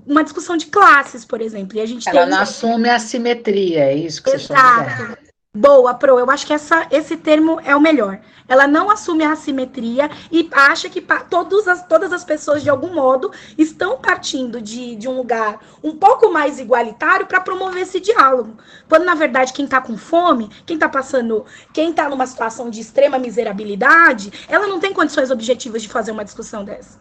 uma discussão de classes, por exemplo. E a gente
ela não assume a simetria, é isso que vocês estão dizendo.
Boa, Pro, eu acho que esse termo é o melhor. Ela não assume a assimetria e acha que todas as pessoas, de algum modo, estão partindo de um lugar um pouco mais igualitário para promover esse diálogo. Quando, na verdade, quem está com fome, quem está numa situação de extrema miserabilidade, ela não tem condições objetivas de fazer uma discussão dessa.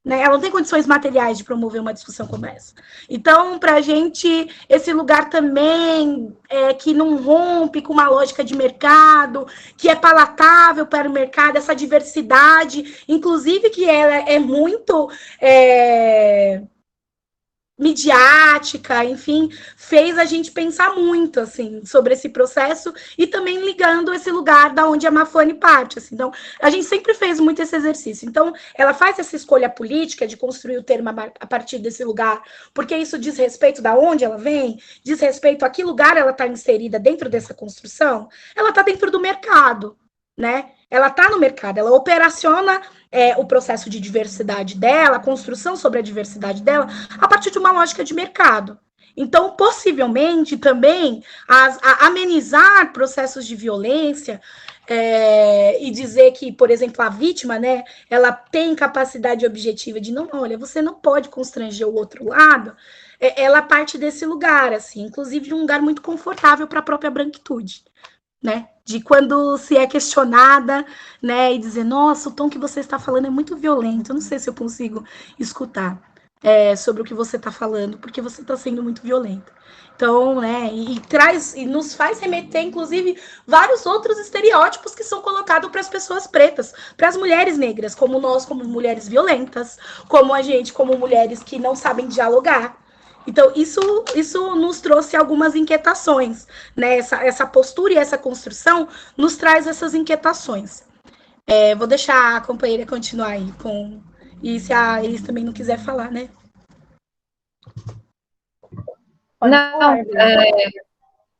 Né? Ela não tem condições materiais de promover uma discussão como essa. Então, para a gente, esse lugar também que não rompe com uma lógica de mercado, que é palatável para o mercado, essa diversidade, inclusive que ela é muito midiática, enfim, fez a gente pensar muito, assim, sobre esse processo e também ligando esse lugar da onde a Mafuane parte, assim. Então, a gente sempre fez muito esse exercício. Então, ela faz essa escolha política de construir o termo a partir desse lugar, porque isso diz respeito da onde ela vem, diz respeito a que lugar ela está inserida dentro dessa construção, ela está dentro do mercado, né? Ela está no mercado, ela operaciona o processo de diversidade dela, a construção sobre a diversidade dela, a partir de uma lógica de mercado. Então, possivelmente, também, amenizar processos de violência e dizer que, por exemplo, a vítima, né, ela tem capacidade objetiva de não, olha, você não pode constranger o outro lado, ela parte desse lugar, assim, inclusive de um lugar muito confortável para a própria branquitude. Né? De quando se é questionada, né, e dizer, nossa, o tom que você está falando é muito violento, eu não sei se eu consigo escutar sobre o que você está falando, porque você está sendo muito violento. Então, né, e nos faz remeter, inclusive, vários outros estereótipos que são colocados para as pessoas pretas, para as mulheres negras, como nós, como mulheres violentas, como a gente, como mulheres que não sabem dialogar. Então, isso nos trouxe algumas inquietações, né? Essa postura e essa construção nos traz essas inquietações. Vou deixar a companheira continuar aí e se a Elis também não quiser falar, né?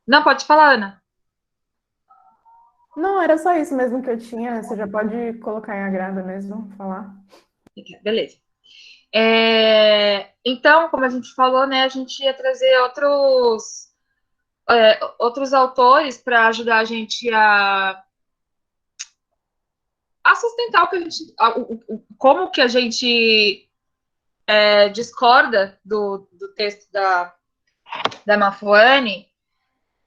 Não, pode falar, Ana.
Não, era só isso mesmo que eu tinha. Você já pode colocar em agrado mesmo, falar.
Beleza. Então, como a gente falou, né, a gente ia trazer outros autores para ajudar a gente a sustentar o que a gente, como que a gente discorda do texto da Mafuane.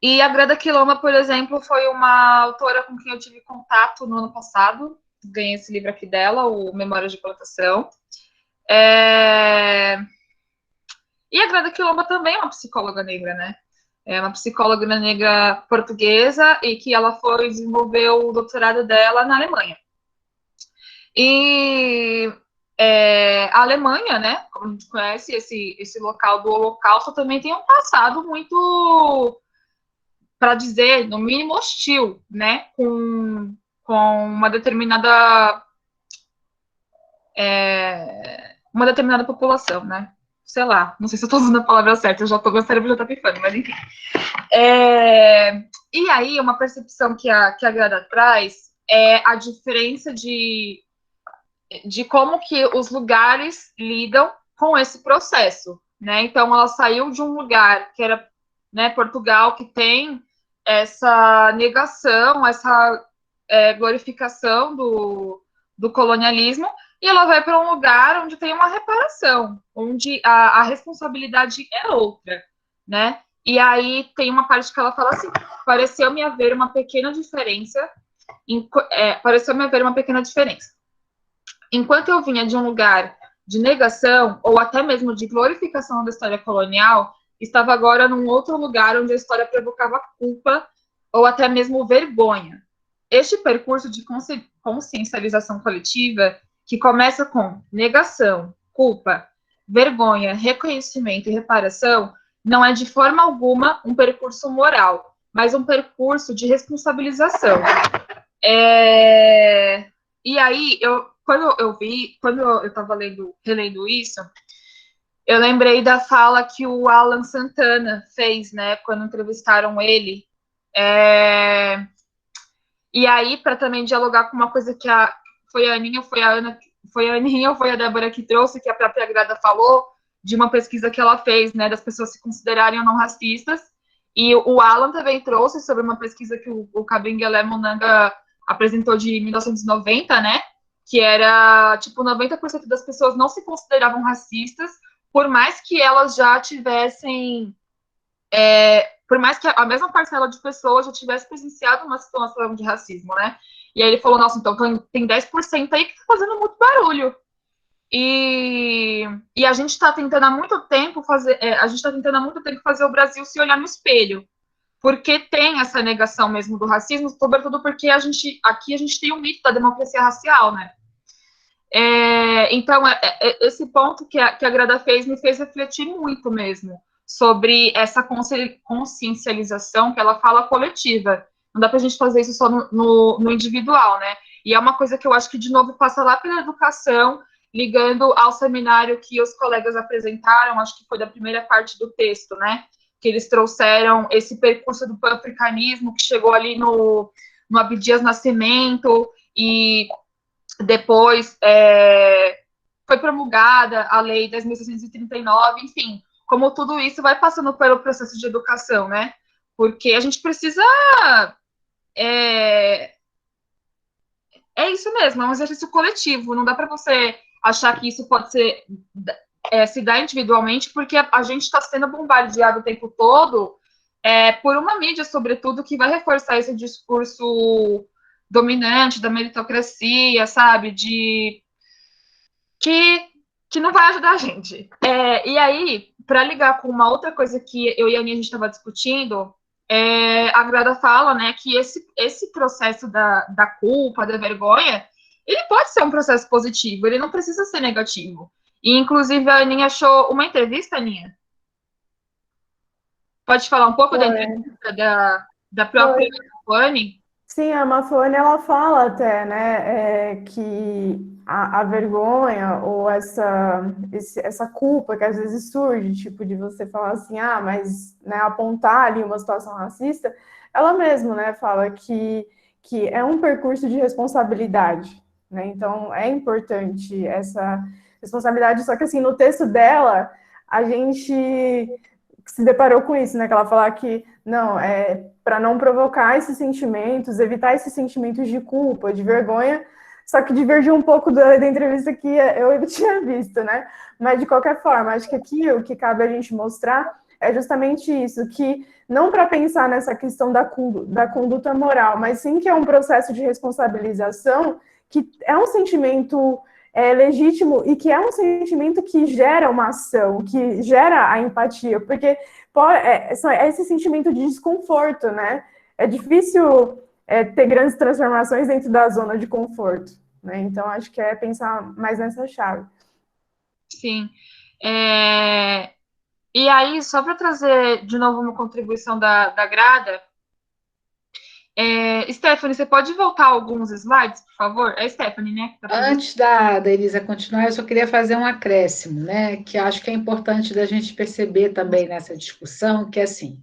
E a Grada Quilomba, por exemplo, foi uma autora com quem eu tive contato no ano passado. Ganhei esse livro aqui dela, o Memórias de Plantação. E a Grada Quilomba também é uma psicóloga negra, né? É uma psicóloga negra portuguesa e que ela foi desenvolver o doutorado dela na Alemanha. E a Alemanha, né, como a gente conhece, esse local do Holocausto também tem um passado muito, para dizer, no mínimo hostil, né, com uma determinada população, né. sei lá, não sei se eu estou usando a palavra certa, meu cérebro já está pifando, mas enfim. E aí, uma percepção que a Grada traz é a diferença de como que os lugares lidam com esse processo, né? Então, ela saiu de um lugar que era, né, Portugal, que tem essa negação, essa glorificação do colonialismo, e ela vai para um lugar onde tem uma reparação, onde a responsabilidade é outra, né? E aí tem uma parte que ela fala assim: pareceu-me haver uma pequena diferença. Pareceu-me haver uma pequena diferença. Enquanto eu vinha de um lugar de negação, ou até mesmo de glorificação da história colonial, estava agora num outro lugar onde a história provocava culpa, ou até mesmo vergonha. Este percurso de consciencialização coletiva, que começa com negação, culpa, vergonha, reconhecimento e reparação, não é de forma alguma um percurso moral, mas um percurso de responsabilização. E aí, quando eu estava relendo isso, eu lembrei da fala que o Alan Santana fez, né, quando entrevistaram ele. E aí, para também dialogar com uma coisa que foi a Aninha, foi a Ana, foi a Aninha ou foi a Débora que trouxe, que a própria Grada falou, de uma pesquisa que ela fez, né, das pessoas se considerarem ou não racistas. E o Alan também trouxe sobre uma pesquisa que o Kabengele Monanga apresentou de 1990, né, que era, tipo, 90% das pessoas não se consideravam racistas, por mais que elas já tivessem... por mais que a mesma parcela de pessoas já tivesse presenciado uma situação de racismo, né? E aí ele falou, nossa, então tem 10% aí que tá fazendo muito barulho. E a gente está tentando há muito tempo fazer o Brasil se olhar no espelho, porque tem essa negação mesmo do racismo, sobretudo porque aqui a gente tem o mito da democracia racial, né? Então, esse ponto que a Grada fez me fez refletir muito mesmo sobre essa consciencialização que ela fala coletiva. Não dá para a gente fazer isso só no individual, né? E é uma coisa que eu acho que, de novo, passa lá pela educação, ligando ao seminário que os colegas apresentaram, acho que foi da primeira parte do texto, né? Que eles trouxeram esse percurso do pan-africanismo, que chegou ali no Abdias Nascimento, e depois foi promulgada a Lei 10.639, enfim, como tudo isso vai passando pelo processo de educação, né? Porque a gente precisa... É isso mesmo, é um exercício coletivo, não dá para você achar que isso pode se dar individualmente, porque a gente está sendo bombardeado o tempo todo por uma mídia, sobretudo, que vai reforçar esse discurso dominante da meritocracia, sabe? Que não vai ajudar a gente. E aí, para ligar com uma outra coisa que eu e a Aninha a gente estava discutindo, a Grada fala, né, que esse processo da culpa, da vergonha, ele pode ser um processo positivo, ele não precisa ser negativo. E, inclusive, a Aninha achou uma entrevista, Aninha? Pode falar um pouco da entrevista da própria Fanny?
Sim, a Mafone, ela fala até, né, que a vergonha ou essa culpa que às vezes surge, tipo, de você falar assim, mas, né, apontar ali uma situação racista, ela mesma, né, fala que é um percurso de responsabilidade, né, então é importante essa responsabilidade, só que assim, no texto dela, a gente se deparou com isso, né, que ela fala que, não, para não provocar esses sentimentos, evitar esses sentimentos de culpa, de vergonha, só que divergiu um pouco da entrevista que eu tinha visto, né? Mas, de qualquer forma, acho que aqui o que cabe a gente mostrar é justamente isso, que não para pensar nessa questão da conduta moral, mas sim que é um processo de responsabilização, que é um sentimento legítimo e que é um sentimento que gera uma ação, que gera a empatia, porque é esse sentimento de desconforto, né? É difícil ter grandes transformações dentro da zona de conforto, né? Então, acho que é pensar mais nessa chave.
Sim. E aí, só para trazer de novo uma contribuição da Grada, Stephanie, você pode voltar alguns slides, por favor? É a Stephanie, né?
Antes da Elisa continuar, eu só queria fazer um acréscimo, né? Que acho que é importante da gente perceber também nessa discussão, que é assim,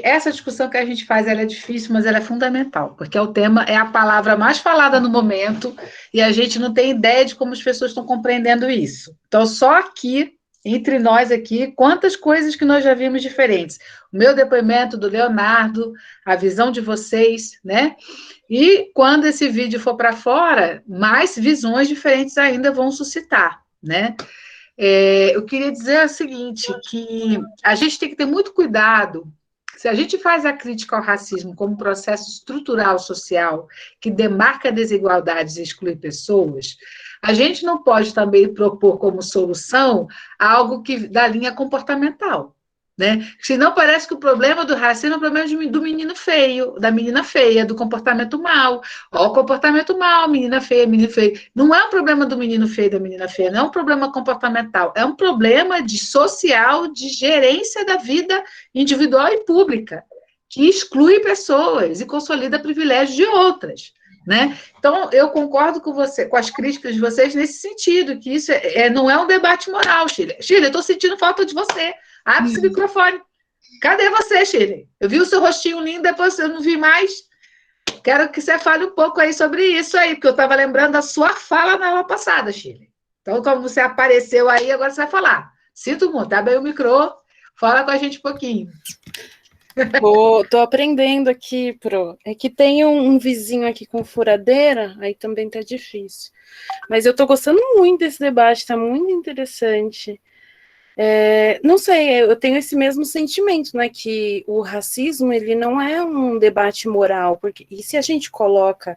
essa discussão que a gente faz, ela é difícil, mas ela é fundamental, porque é o tema, é a palavra mais falada no momento, e a gente não tem ideia de como as pessoas estão compreendendo isso. Então, só aqui, entre nós aqui, quantas coisas que nós já vimos diferentes. O meu depoimento do Leonardo, a visão de vocês, né? E quando esse vídeo for para fora, mais visões diferentes ainda vão suscitar, né? Eu queria dizer o seguinte, que a gente tem que ter muito cuidado. Se a gente faz a crítica ao racismo como processo estrutural social que demarca desigualdades e exclui pessoas, a gente não pode também propor como solução algo que da linha comportamental. Né? Senão parece que o problema do racismo é o problema do menino feio, da menina feia, do comportamento mal. Ó, o comportamento mal, menina feia, menino feio. Não é um problema do menino feio, da menina feia, não é um problema comportamental, é um problema de social, de gerência da vida individual e pública, que exclui pessoas e consolida privilégios de outras. Né? Então, eu concordo com você, com as críticas de vocês nesse sentido, que isso não é um debate moral, Shirley. Shirley, eu estou sentindo falta de você. Abre esse microfone. Cadê você, Shirley? Eu vi o seu rostinho lindo, depois eu não vi mais. Quero que você fale um pouco aí sobre isso aí, porque eu estava lembrando da sua fala na aula passada, Shirley. Então, como você apareceu aí, agora você vai falar. Sinto muito, abre aí o micro, fala com a gente um pouquinho.
Tô aprendendo aqui, Pro. É que tem um vizinho aqui com furadeira, aí também tá difícil. Mas eu tô gostando muito desse debate, tá muito interessante. Não sei, eu tenho esse mesmo sentimento, né, que o racismo, ele não é um debate moral, porque, e se a gente coloca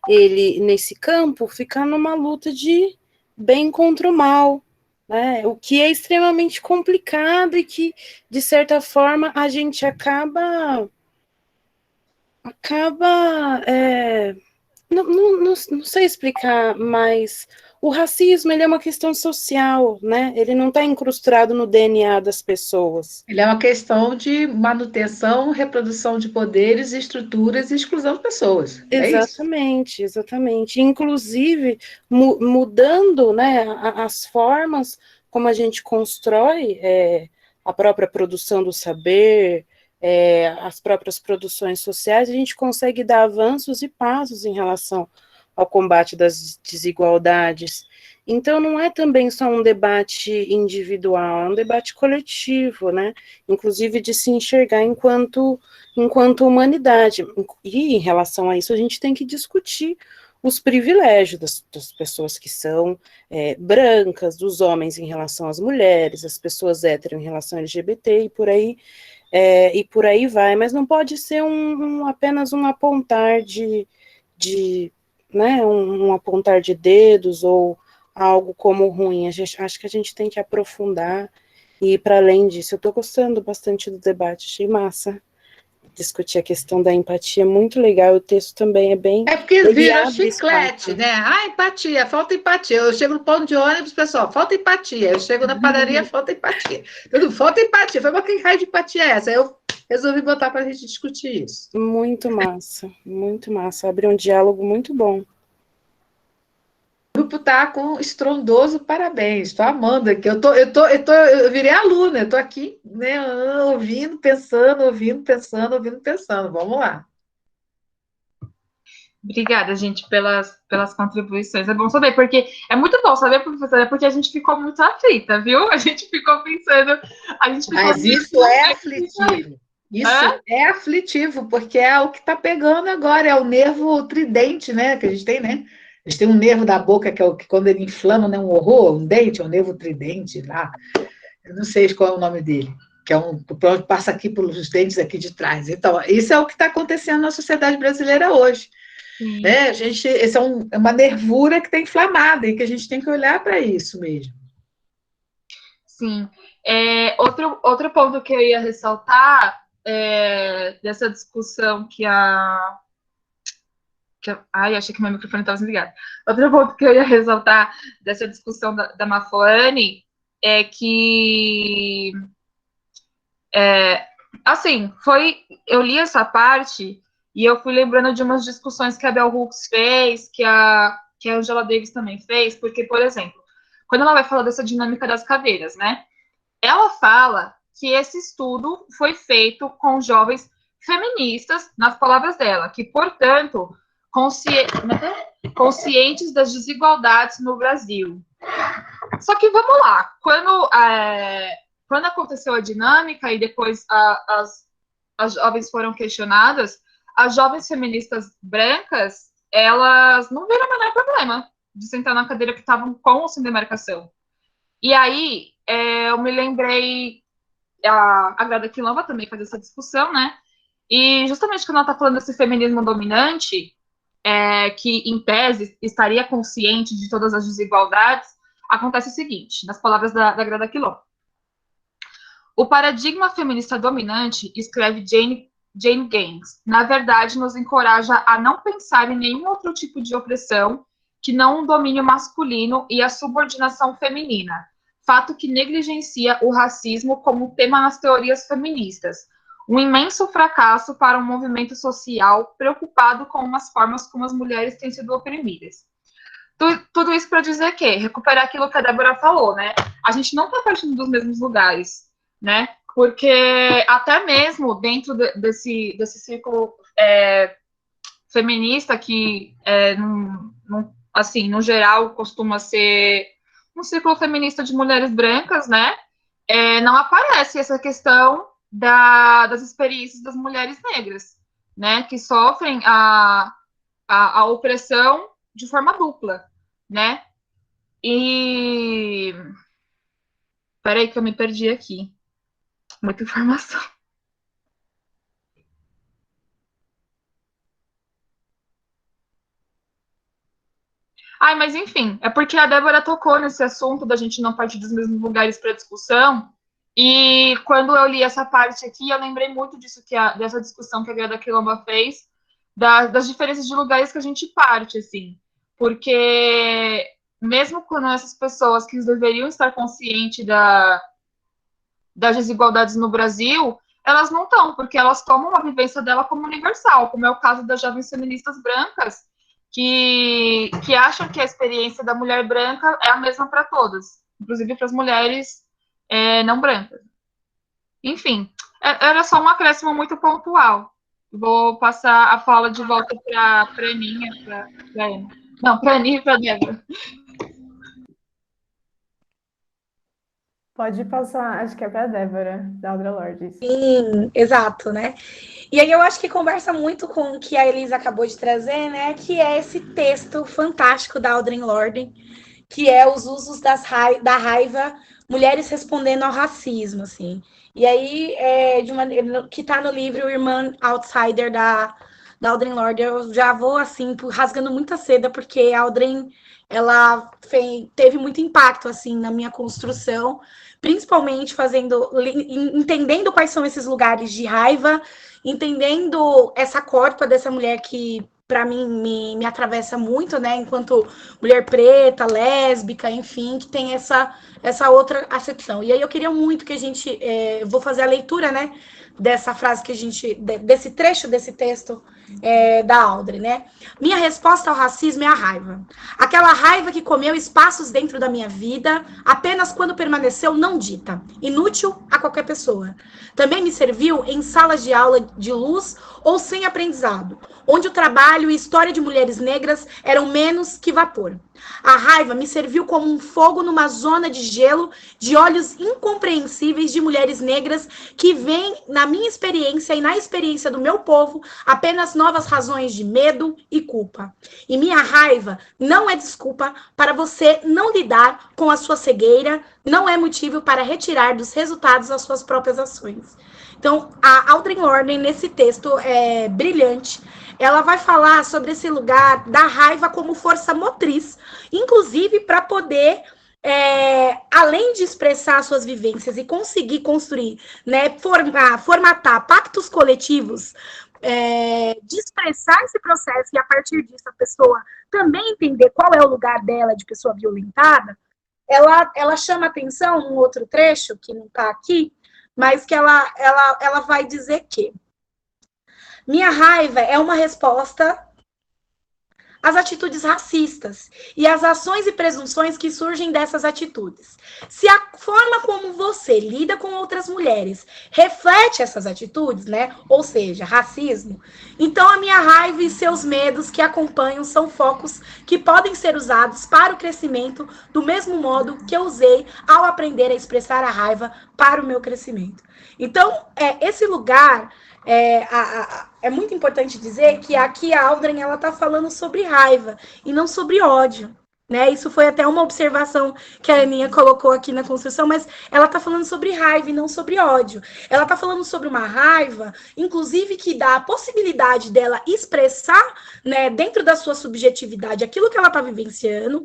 ele nesse campo, fica numa luta de bem contra o mal, né, o que é extremamente complicado e que, de certa forma, a gente acaba não sei explicar, mas o racismo, ele é uma questão social, né? Ele não está incrustado no DNA das pessoas.
Ele é uma questão de manutenção, reprodução de poderes, estruturas e exclusão de pessoas.
Exatamente, exatamente. Inclusive, mudando, né, as formas como a gente constrói a própria produção do saber, as próprias produções sociais, a gente consegue dar avanços e passos em relação ao combate das desigualdades. Então, não é também só um debate individual, é um debate coletivo, né? Inclusive de se enxergar enquanto humanidade. E, em relação a isso, a gente tem que discutir os privilégios das pessoas que são brancas, dos homens em relação às mulheres, as pessoas hétero em relação ao LGBT, e por aí vai, mas não pode ser apenas um apontar né, um apontar de dedos ou algo como ruim. Acho que a gente tem que aprofundar e ir para além disso. Eu estou gostando bastante do debate, achei massa discutir a questão da empatia, muito legal, o texto também é bem...
É porque vira chiclete, né? Ah, empatia, falta empatia. Eu chego no ponto de ônibus, pessoal, falta empatia. Eu chego na padaria, falta empatia. Falta empatia. Foi uma que raio de empatia é essa? Eu resolvi botar para a gente discutir isso.
Muito massa, muito massa. Abre um diálogo muito bom.
O grupo está com estrondoso parabéns. Estou amando aqui. Eu virei aluna, eu estou aqui, né, ouvindo, pensando. Vamos lá.
Obrigada, gente, pelas contribuições. É bom saber, porque é muito bom saber, professora, porque a gente ficou muito aflita, viu? A gente ficou pensando.
Mas isso é aflitivo. Isso é aflitivo, porque é o que está pegando agora, é o nervo tridente, né? Que a gente tem, né? A gente tem um nervo da boca, que é o que quando ele inflama, né, um horror, um dente, é um nervo tridente lá. Eu não sei qual é o nome dele, que é que passa aqui pelos dentes aqui de trás. Então, isso é o que está acontecendo na sociedade brasileira hoje. Né? Essa é uma nervura que está inflamada e que a gente tem que olhar para isso mesmo.
Sim. Outro ponto que eu ia ressaltar dessa discussão ai, achei que meu microfone estava desligado. Outro ponto que eu ia ressaltar dessa discussão da Maflane é que, assim, eu li essa parte E eu fui lembrando de umas discussões que a Bell Hooks fez, que a Angela Davis também fez, porque, por exemplo, quando ela vai falar dessa dinâmica das cadeiras, né? Ela fala que esse estudo foi feito com jovens feministas, nas palavras dela, que, portanto, conscientes das desigualdades no Brasil. Só que vamos lá, quando aconteceu a dinâmica e depois as jovens foram questionadas, as jovens feministas brancas, elas não viram o menor problema de sentar na cadeira que estavam com ou sem demarcação. E aí, eu me lembrei, a Grada Quilomba também faz essa discussão, né? E justamente quando ela está falando desse feminismo dominante, que em tese estaria consciente de todas as desigualdades, acontece o seguinte, nas palavras da Grada Quilomba. O paradigma feminista dominante, escreve Jane Gaines, na verdade nos encoraja a não pensar em nenhum outro tipo de opressão que não o domínio masculino e a subordinação feminina, fato que negligencia o racismo como tema nas teorias feministas, um imenso fracasso para um movimento social preocupado com as formas como as mulheres têm sido oprimidas. Tudo isso para dizer que recuperar aquilo que a Débora falou, né? A gente não está partindo dos mesmos lugares, né? Porque até mesmo dentro desse círculo feminista, que assim, no geral costuma ser um círculo feminista de mulheres brancas, né? Não aparece essa questão das experiências das mulheres negras, né? Que sofrem a opressão de forma dupla, né? E peraí que eu me perdi aqui. Muita informação. Mas enfim, é porque a Débora tocou nesse assunto da gente não partir dos mesmos lugares para discussão, e quando eu li essa parte aqui, eu lembrei muito disso, dessa discussão que a Grada Quilomba fez, das diferenças de lugares que a gente parte, assim, porque mesmo quando essas pessoas que deveriam estar conscientes das desigualdades no Brasil, elas não estão, porque elas tomam a vivência dela como universal, como é o caso das jovens feministas brancas, que acham que a experiência da mulher branca é a mesma para todas, inclusive para as mulheres não brancas. Enfim, era só um acréscimo muito pontual. Vou passar a fala de volta para a Aninha, para a Aninha e para a Débora.
Pode passar, acho que é para a Débora, da Audre Lorde.
Sim, exato, né? E aí eu acho que conversa muito com o que a Elisa acabou de trazer, né? Que é esse texto fantástico da Audre Lorde, que é os usos da raiva, mulheres respondendo ao racismo, assim. E aí, que está no livro Irmã Outsider da Audre Lorde, eu já vou, assim, rasgando muita seda, porque a Audre, ela teve muito impacto, assim, na minha construção, principalmente entendendo quais são esses lugares de raiva, entendendo essa corpa dessa mulher que, para mim, me atravessa muito, né? Enquanto mulher preta, lésbica, enfim, que tem essa outra acepção. E aí eu queria muito que a gente... vou fazer a leitura, né? Dessa frase que a gente... desse trecho desse texto da Audre, né? Minha resposta ao racismo é a raiva. Aquela raiva que comeu espaços dentro da minha vida apenas quando permaneceu não dita, inútil a qualquer pessoa. Também me serviu em salas de aula de luz ou sem aprendizado, onde o trabalho e história de mulheres negras eram menos que vapor. A raiva me serviu como um fogo numa zona de gelo de olhos incompreensíveis de mulheres negras que veem, na minha experiência e na experiência do meu povo, apenas novas razões de medo e culpa. E minha raiva não é desculpa para você não lidar com a sua cegueira, não é motivo para retirar dos resultados as suas próprias ações. Então, a Audre Lorde, nesse texto brilhante, ela vai falar sobre esse lugar da raiva como força motriz, inclusive para poder, além de expressar suas vivências e conseguir construir, né, formatar pactos coletivos, de expressar esse processo e a partir disso a pessoa também entender qual é o lugar dela de pessoa violentada, ela chama atenção num outro trecho, que não está aqui, mas que ela vai dizer que Minha raiva é uma resposta às atitudes racistas e às ações e presunções que surgem dessas atitudes. Se a forma como você lida com outras mulheres reflete essas atitudes, né? Ou seja, racismo, então a minha raiva e seus medos que acompanham são focos que podem ser usados para o crescimento do mesmo modo que eu usei ao aprender a expressar a raiva para o meu crescimento. Então, esse lugar... É muito importante dizer que aqui a Aldrin ela está falando sobre raiva e não sobre ódio, né? Isso foi até uma observação que a Aninha colocou aqui na construção, mas ela está falando sobre raiva e não sobre ódio. Ela está falando sobre uma raiva, inclusive, que dá a possibilidade dela expressar, né, dentro da sua subjetividade aquilo que ela está vivenciando,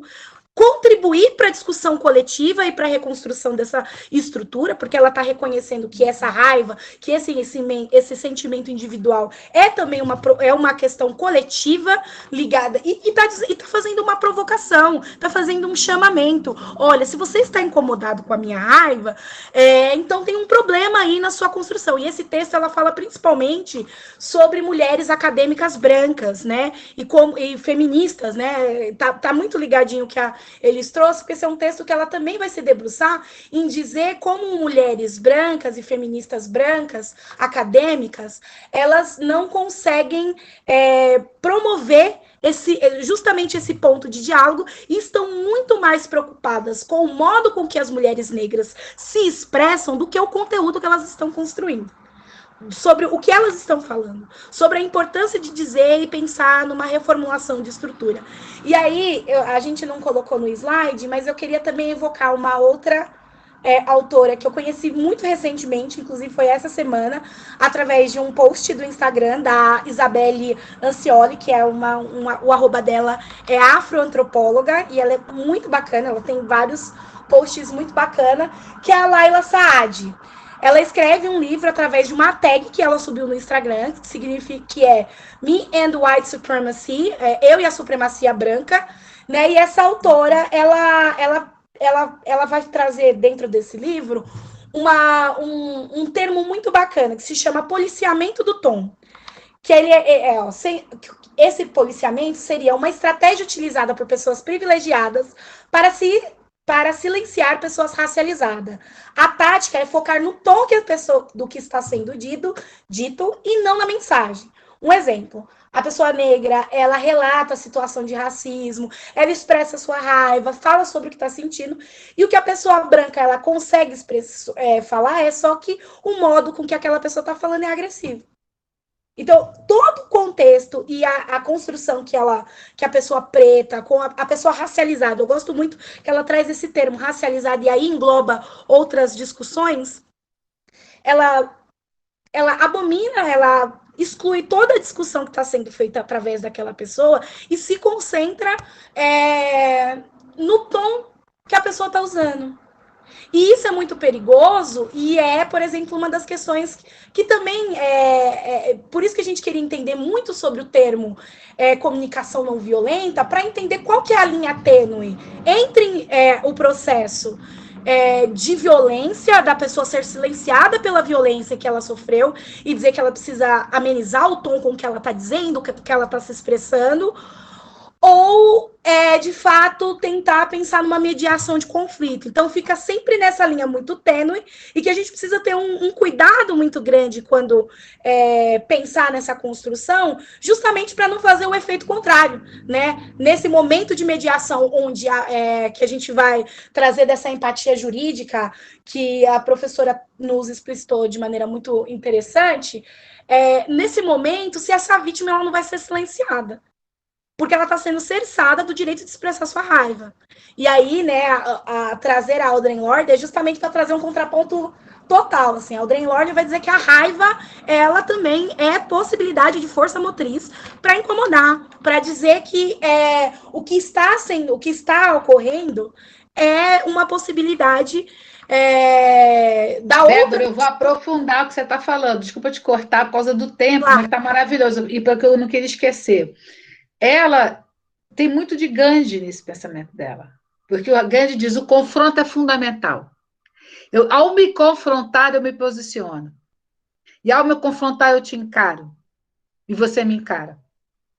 contribuir para a discussão coletiva e para a reconstrução dessa estrutura, porque ela está reconhecendo que essa raiva, que esse sentimento individual é também uma questão coletiva ligada, e tá fazendo uma provocação, está fazendo um chamamento. Olha, se você está incomodado com a minha raiva, então tem um problema aí na sua construção. E esse texto ela fala principalmente sobre mulheres acadêmicas brancas, né, e feministas, né, tá muito ligadinho que eles trouxeram, porque esse é um texto que ela também vai se debruçar em dizer como mulheres brancas e feministas brancas, acadêmicas, elas não conseguem promover justamente esse ponto de diálogo e estão muito mais preocupadas com o modo com que as mulheres negras se expressam do que o conteúdo que elas estão construindo. Sobre o que elas estão falando, sobre a importância de dizer e pensar numa reformulação de estrutura. E aí, a gente não colocou no slide, mas eu queria também evocar uma outra autora que eu conheci muito recentemente, inclusive foi essa semana, através de um post do Instagram da Isabelle Ancioli, que é o arroba dela é afroantropóloga, e ela é muito bacana, ela tem vários posts muito bacana, que é a Laila Saad. Ela escreve um livro através de uma tag que ela subiu no Instagram, que significa que é Me and White Supremacy, eu e a supremacia branca, né? E essa autora, ela vai trazer dentro desse livro um termo muito bacana, que se chama policiamento do tom. Que esse policiamento seria uma estratégia utilizada por pessoas privilegiadas para silenciar pessoas racializadas. A tática é focar no tom do que está sendo dito e não na mensagem. Um exemplo, a pessoa negra, ela relata a situação de racismo, ela expressa sua raiva, fala sobre o que está sentindo, e o que a pessoa branca ela consegue falar é só que o modo com que aquela pessoa está falando é agressivo. Então, todo o contexto e a construção que a pessoa preta, com a pessoa racializada, eu gosto muito que ela traz esse termo racializada e aí engloba outras discussões, ela abomina, ela exclui toda a discussão que está sendo feita através daquela pessoa e se concentra no tom que a pessoa está usando. E isso é muito perigoso e por exemplo, uma das questões que também por isso que a gente queria entender muito sobre o termo comunicação não violenta, para entender qual que é a linha tênue entre o processo de violência, da pessoa ser silenciada pela violência que ela sofreu e dizer que ela precisa amenizar o tom com que ela está dizendo, que ela está se expressando, ou, de fato, tentar pensar numa mediação de conflito. Então, fica sempre nessa linha muito tênue e que a gente precisa ter um cuidado muito grande quando pensar nessa construção, justamente para não fazer o efeito contrário, né? Nesse momento de mediação, onde que a gente vai trazer dessa empatia jurídica, que a professora nos explicitou de maneira muito interessante, nesse momento, se essa vítima ela não vai ser silenciada, porque ela está sendo cerçada do direito de expressar sua raiva. E aí, né, trazer a Audre Lorde é justamente para trazer um contraponto total, assim. A Audre Lorde vai dizer que a raiva, ela também é possibilidade de força motriz para incomodar, para dizer que o que está ocorrendo é uma possibilidade da outra.
Débora, eu vou aprofundar o que você está falando. Desculpa te cortar por causa do tempo, claro. Mas está maravilhoso. E porque eu não queria esquecer. Ela tem muito de Gandhi nesse pensamento dela, porque o Gandhi diz o confronto é fundamental. Ao me confrontar, eu me posiciono. E ao me confrontar, eu te encaro. e você me encara,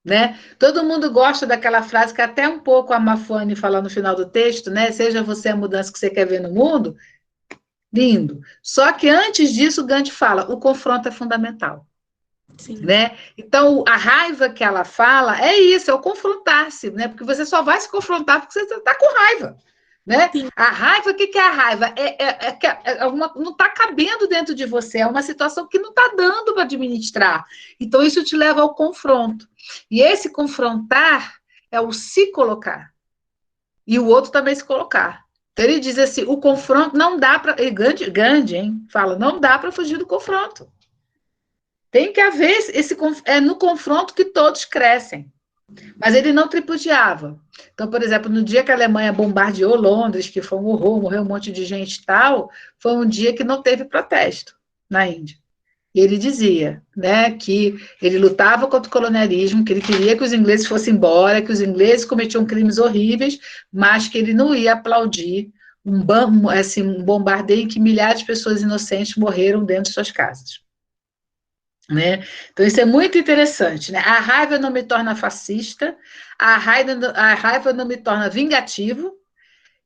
né? Todo mundo gosta daquela frase que até um pouco a Mafone fala no final do texto, né? Seja você a mudança que você quer ver no mundo. Lindo. Só que antes disso, Gandhi fala, o confronto é fundamental.
Sim.
Né? Então, a raiva que ela fala é isso, é o confrontar-se, né? Porque você só vai se confrontar porque você está com raiva. Né? A raiva, o que é a raiva? Não está cabendo dentro de você, é uma situação que não está dando para administrar. Então, isso te leva ao confronto. E esse confrontar é o se colocar. E o outro também se colocar. Então, ele diz assim, o confronto não dá para... Gandhi, hein? Fala, não dá para fugir do confronto. Tem que haver é no confronto que todos crescem. Mas ele não tripudiava. Então, por exemplo, no dia que a Alemanha bombardeou Londres, que foi um horror, morreu um monte de gente e tal, foi um dia que não teve protesto na Índia. E ele dizia, né, que ele lutava contra o colonialismo, que ele queria que os ingleses fossem embora, que os ingleses cometiam crimes horríveis, mas que ele não ia aplaudir um bombardeio em que milhares de pessoas inocentes morreram dentro de suas casas. Né? Então, isso é muito interessante. Né? A raiva não me torna fascista, a raiva não me torna vingativo,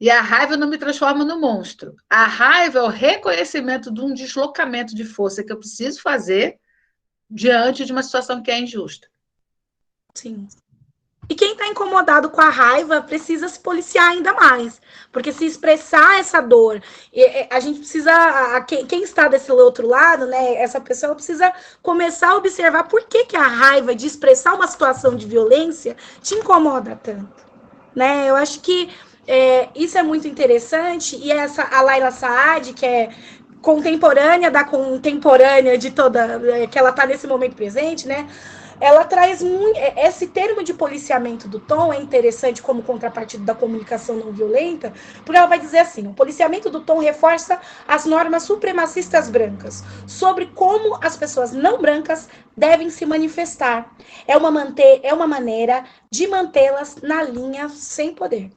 e a raiva não me transforma no monstro. A raiva é o reconhecimento de um deslocamento de força que eu preciso fazer diante de uma situação que é injusta.
Sim. E quem está incomodado com a raiva precisa se policiar ainda mais, porque se expressar essa dor, a gente precisa, quem está desse outro lado, né, essa pessoa precisa começar a observar por que a raiva de expressar uma situação de violência te incomoda tanto, né? Eu acho que isso é muito interessante, e a Laila Saad, que é contemporânea da contemporânea de toda, que ela está nesse momento presente, né? Ela traz muito. Esse termo de policiamento do tom é interessante como contrapartida da comunicação não violenta, porque ela vai dizer assim: o policiamento do tom reforça as normas supremacistas brancas sobre como as pessoas não brancas devem se manifestar. É uma maneira de mantê-las na linha sem poder.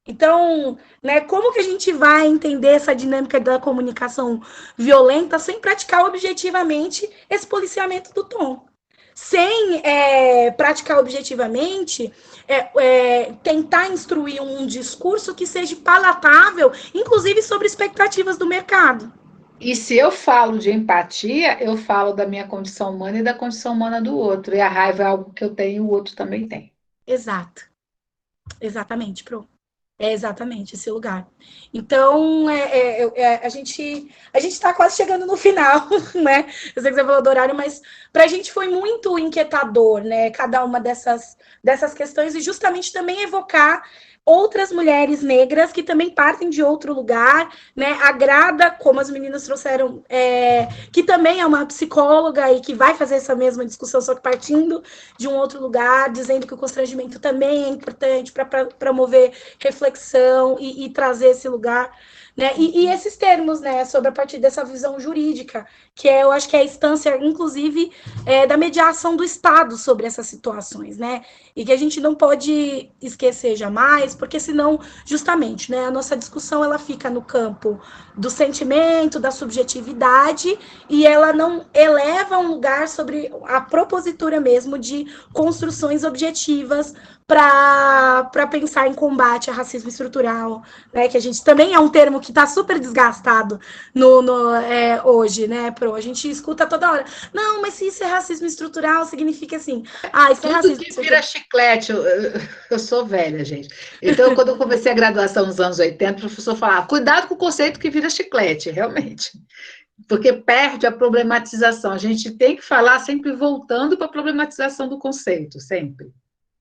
Então, né, como que a gente vai entender essa dinâmica da comunicação violenta sem praticar objetivamente esse policiamento do tom? Sem praticar objetivamente, tentar instruir um discurso que seja palatável, inclusive sobre expectativas do mercado.
E se eu falo de empatia, eu falo da minha condição humana e da condição humana do outro. E a raiva é algo que eu tenho e o outro também tem.
Exato. Exatamente, Pro. É exatamente esse lugar. Então, a gente está quase chegando no final, né? Eu sei que você falou do horário, mas para a gente foi muito inquietador, né? Cada uma dessas questões e justamente também evocar outras mulheres negras que também partem de outro lugar, né? A Grada, como as meninas trouxeram, que também é uma psicóloga e que vai fazer essa mesma discussão, só que partindo de um outro lugar, dizendo que o constrangimento também é importante para promover reflexão e trazer esse lugar, né? E esses termos, né, sobre a partir dessa visão jurídica, que eu acho que é a instância, inclusive, da mediação do Estado sobre essas situações, né? E que a gente não pode esquecer jamais, porque senão, justamente, né, a nossa discussão ela fica no campo do sentimento, da subjetividade, e ela não eleva um lugar sobre a propositura mesmo de construções objetivas para pensar em combate a racismo estrutural, né? Que a gente também é um termo que está super desgastado hoje, né, Pro? A gente escuta toda hora. Não, mas se isso é racismo estrutural, significa assim. Isso
Tudo
é racismo
que vira chiclete. Eu sou velha, gente. Então, quando eu comecei a graduação nos anos 80, o professor falava: cuidado com o conceito que vira chiclete, realmente. Porque perde a problematização. A gente tem que falar sempre voltando para a problematização do conceito, sempre.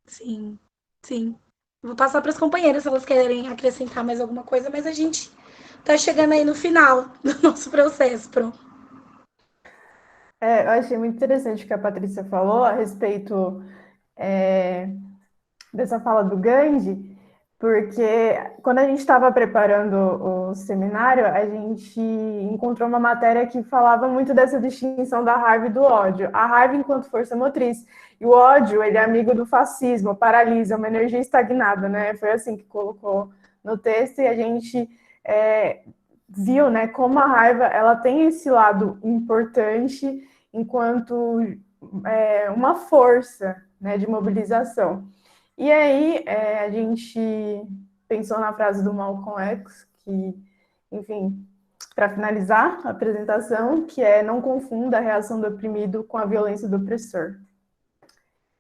Sim, sim. Vou passar para as companheiras se elas querem acrescentar mais alguma coisa, mas a gente está chegando aí no final do nosso processo, Pro.
Eu achei muito interessante o que a Patrícia falou a respeito dessa fala do Gandhi, porque quando a gente estava preparando o seminário, a gente encontrou uma matéria que falava muito dessa distinção da raiva e do ódio. A raiva enquanto força motriz. E o ódio, ele é amigo do fascismo, paralisa, uma energia estagnada, né? Foi assim que colocou no texto, e a gente viu, né, como a raiva ela tem esse lado importante enquanto uma força, né, de mobilização. E aí a gente pensou na frase do Malcolm X, que, enfim, para finalizar a apresentação, que é: não confunda a reação do oprimido com a violência do opressor.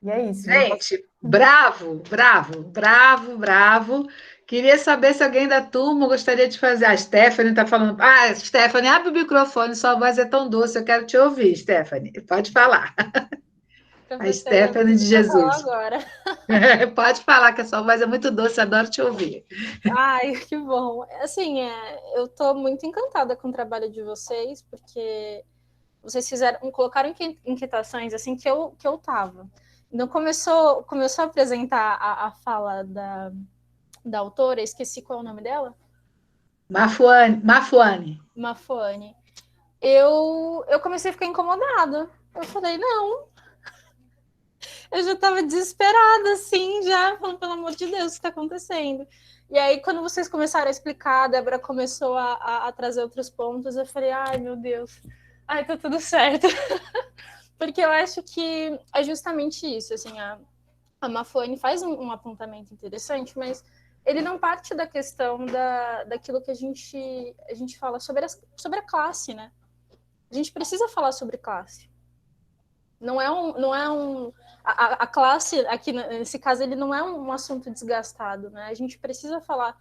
E é isso.
Gente, bravo, bravo, bravo, bravo. Queria saber se alguém da turma gostaria de fazer. A Stephanie está falando. Ah, Stephanie, abre o microfone, sua voz é tão doce, eu quero te ouvir, Stephanie. Pode falar. A Stephanie de Jesus.
Agora.
Pode falar, que a sua voz é muito doce, adoro te ouvir.
Ai, que bom. Assim, eu estou muito encantada com o trabalho de vocês, porque vocês colocaram inquietações assim que eu estava. Então começou a apresentar a fala da autora, esqueci qual é o nome dela.
Mafuane.
Eu comecei a ficar incomodada. Eu falei, não. Eu já estava desesperada, assim, já, falando, pelo amor de Deus, o que está acontecendo? E aí, quando vocês começaram a explicar, a Débora começou a trazer outros pontos, eu falei, ai, meu Deus, ai, tá tudo certo. Porque eu acho que é justamente isso, assim, a Mafuane faz um apontamento interessante, mas ele não parte da questão daquilo que a gente fala sobre a classe, né? A gente precisa falar sobre classe. A classe, aqui nesse caso, ele não é um assunto desgastado, né? A gente precisa falar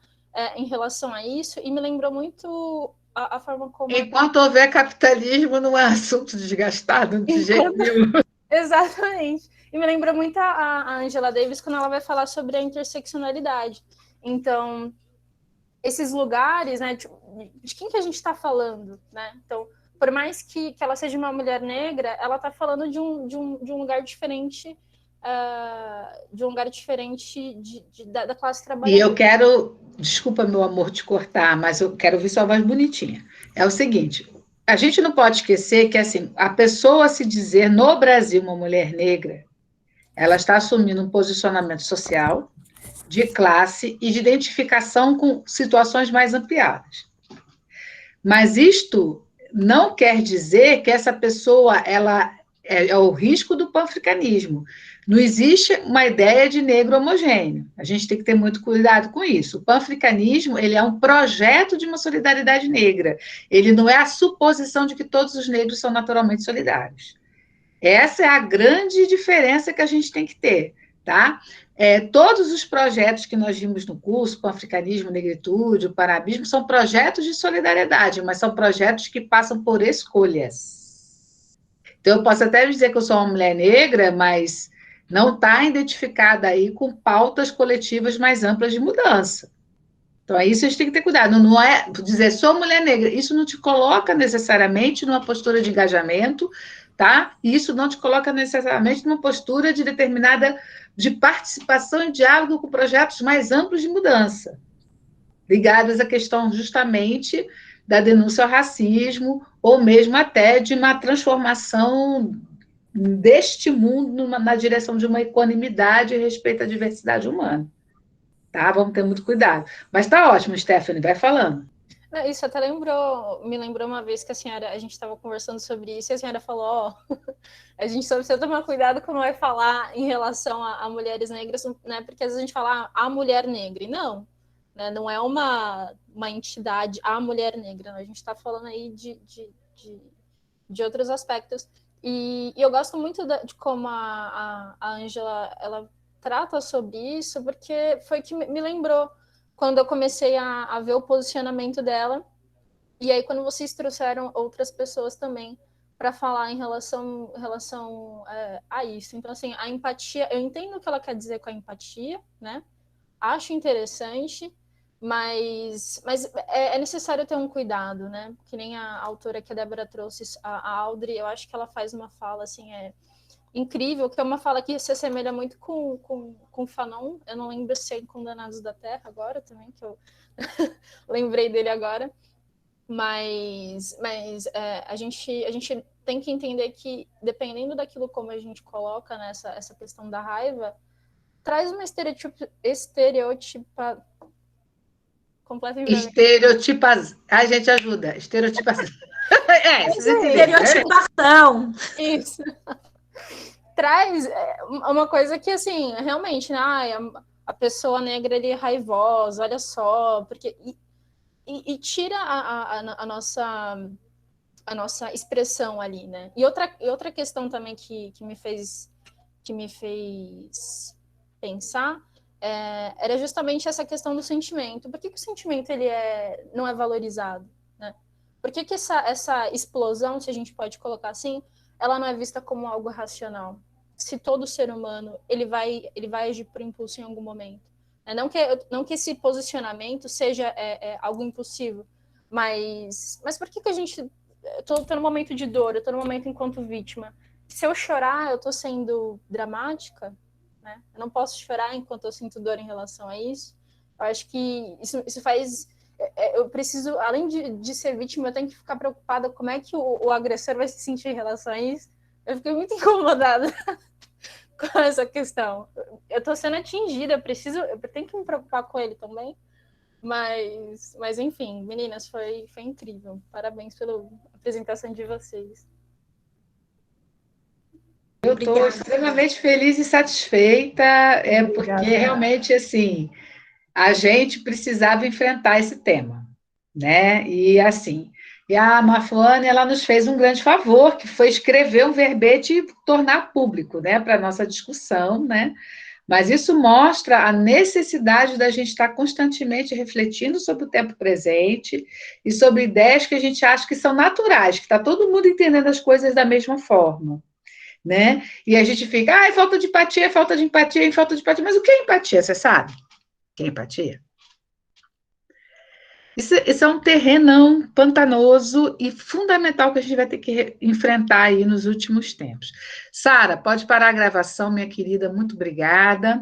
em relação a isso, e me lembrou muito a forma como...
Enquanto houver capitalismo, não é assunto desgastado de jeito nenhum.
Exatamente. E me lembrou muito a Angela Davis quando ela vai falar sobre a interseccionalidade. Então, esses lugares, né, de quem que a gente está falando, né? Então, por mais que ela seja uma mulher negra, ela está falando de um lugar diferente, da classe trabalhadora.
E eu quero, desculpa, meu amor, te cortar, mas eu quero ouvir sua voz bonitinha. É o seguinte, a gente não pode esquecer que, assim, a pessoa se dizer no Brasil uma mulher negra, ela está assumindo um posicionamento social, de classe e de identificação com situações mais ampliadas. Mas isto não quer dizer que essa pessoa ela é o risco do panafricanismo. Não existe uma ideia de negro homogêneo. A gente tem que ter muito cuidado com isso. O panafricanismo ele é um projeto de uma solidariedade negra. Ele não é a suposição de que todos os negros são naturalmente solidários. Essa é a grande diferença que a gente tem que ter, tá? Todos os projetos que nós vimos no curso, Panafricanismo, Negritude, o Panabismo, são projetos de solidariedade, mas são projetos que passam por escolhas. Então, eu posso até dizer que eu sou uma mulher negra, mas não está identificada aí com pautas coletivas mais amplas de mudança. Então, aí isso a gente tem que ter cuidado. Não é dizer, sou mulher negra, isso não te coloca necessariamente numa postura de engajamento, tá? E isso não te coloca necessariamente numa postura de determinada de participação e diálogo com projetos mais amplos de mudança, ligados à questão justamente da denúncia ao racismo, ou mesmo até de uma transformação deste mundo na direção de uma equanimidade e respeito à diversidade humana. Tá? Vamos ter muito cuidado. Mas está ótimo, Stephanie, vai falando.
Isso até me lembrou uma vez que a gente estava conversando sobre isso, e a senhora falou, a gente só precisa tomar cuidado quando vai falar em relação a mulheres negras, né? Porque às vezes a gente fala a mulher negra, e não, né? Não é uma entidade, a mulher negra, né? A gente está falando aí de outros aspectos, e eu gosto muito de como a Angela, ela trata sobre isso, porque foi que me lembrou quando eu comecei a ver o posicionamento dela, e aí quando vocês trouxeram outras pessoas também para falar em relação a isso. Então, assim, a empatia, eu entendo o que ela quer dizer com a empatia, né? Acho interessante, mas é necessário ter um cuidado, né? Que nem a autora que a Débora trouxe, a Audrey, eu acho que ela faz uma fala, assim, incrível, que é uma fala que se assemelha muito com Fanon. Eu não lembro se é em Condenados da Terra agora também, que eu lembrei dele agora, mas a gente tem que entender que, dependendo daquilo como a gente coloca nessa essa questão da raiva, traz uma estereotipa completamente...
A gente ajuda. Estereotipação.
Estereotipação.
Isso. traz uma coisa que, assim, realmente, né? A pessoa negra ali é raivosa, olha só, porque... E tira a nossa expressão ali, né? E outra questão também que me fez pensar era justamente essa questão do sentimento. Por que o sentimento ele não é valorizado, né? Por que essa explosão, se a gente pode colocar assim, ela não é vista como algo racional? Se todo ser humano ele vai agir por impulso em algum momento. Não que esse posicionamento seja algo impossível, mas por que a gente... Eu tô no momento de dor, eu tô no momento enquanto vítima. Se eu chorar, eu tô sendo dramática, né? Eu não posso chorar enquanto eu sinto dor em relação a isso. Eu acho que isso faz... Eu preciso, além de ser vítima, eu tenho que ficar preocupada como é que o agressor vai se sentir em relação a isso. Eu fiquei muito incomodada com essa questão. Eu tô sendo atingida, eu tenho que me preocupar com ele também. Mas enfim, meninas, foi incrível. Parabéns pela apresentação de vocês.
Eu estou extremamente feliz e satisfeita, porque realmente, assim, a gente precisava enfrentar esse tema, né? E assim, a Mafone, ela nos fez um grande favor, que foi escrever um verbete e tornar público, né, para a nossa discussão, né? Mas isso mostra a necessidade da gente estar constantemente refletindo sobre o tempo presente e sobre ideias que a gente acha que são naturais, que está todo mundo entendendo as coisas da mesma forma, né? E a gente fica, falta de empatia, falta de empatia, falta de empatia. Mas o que é empatia, você sabe? O que é empatia? Isso é um terrenão pantanoso e fundamental que a gente vai ter que enfrentar aí nos últimos tempos. Sara, pode parar a gravação, minha querida, muito obrigada.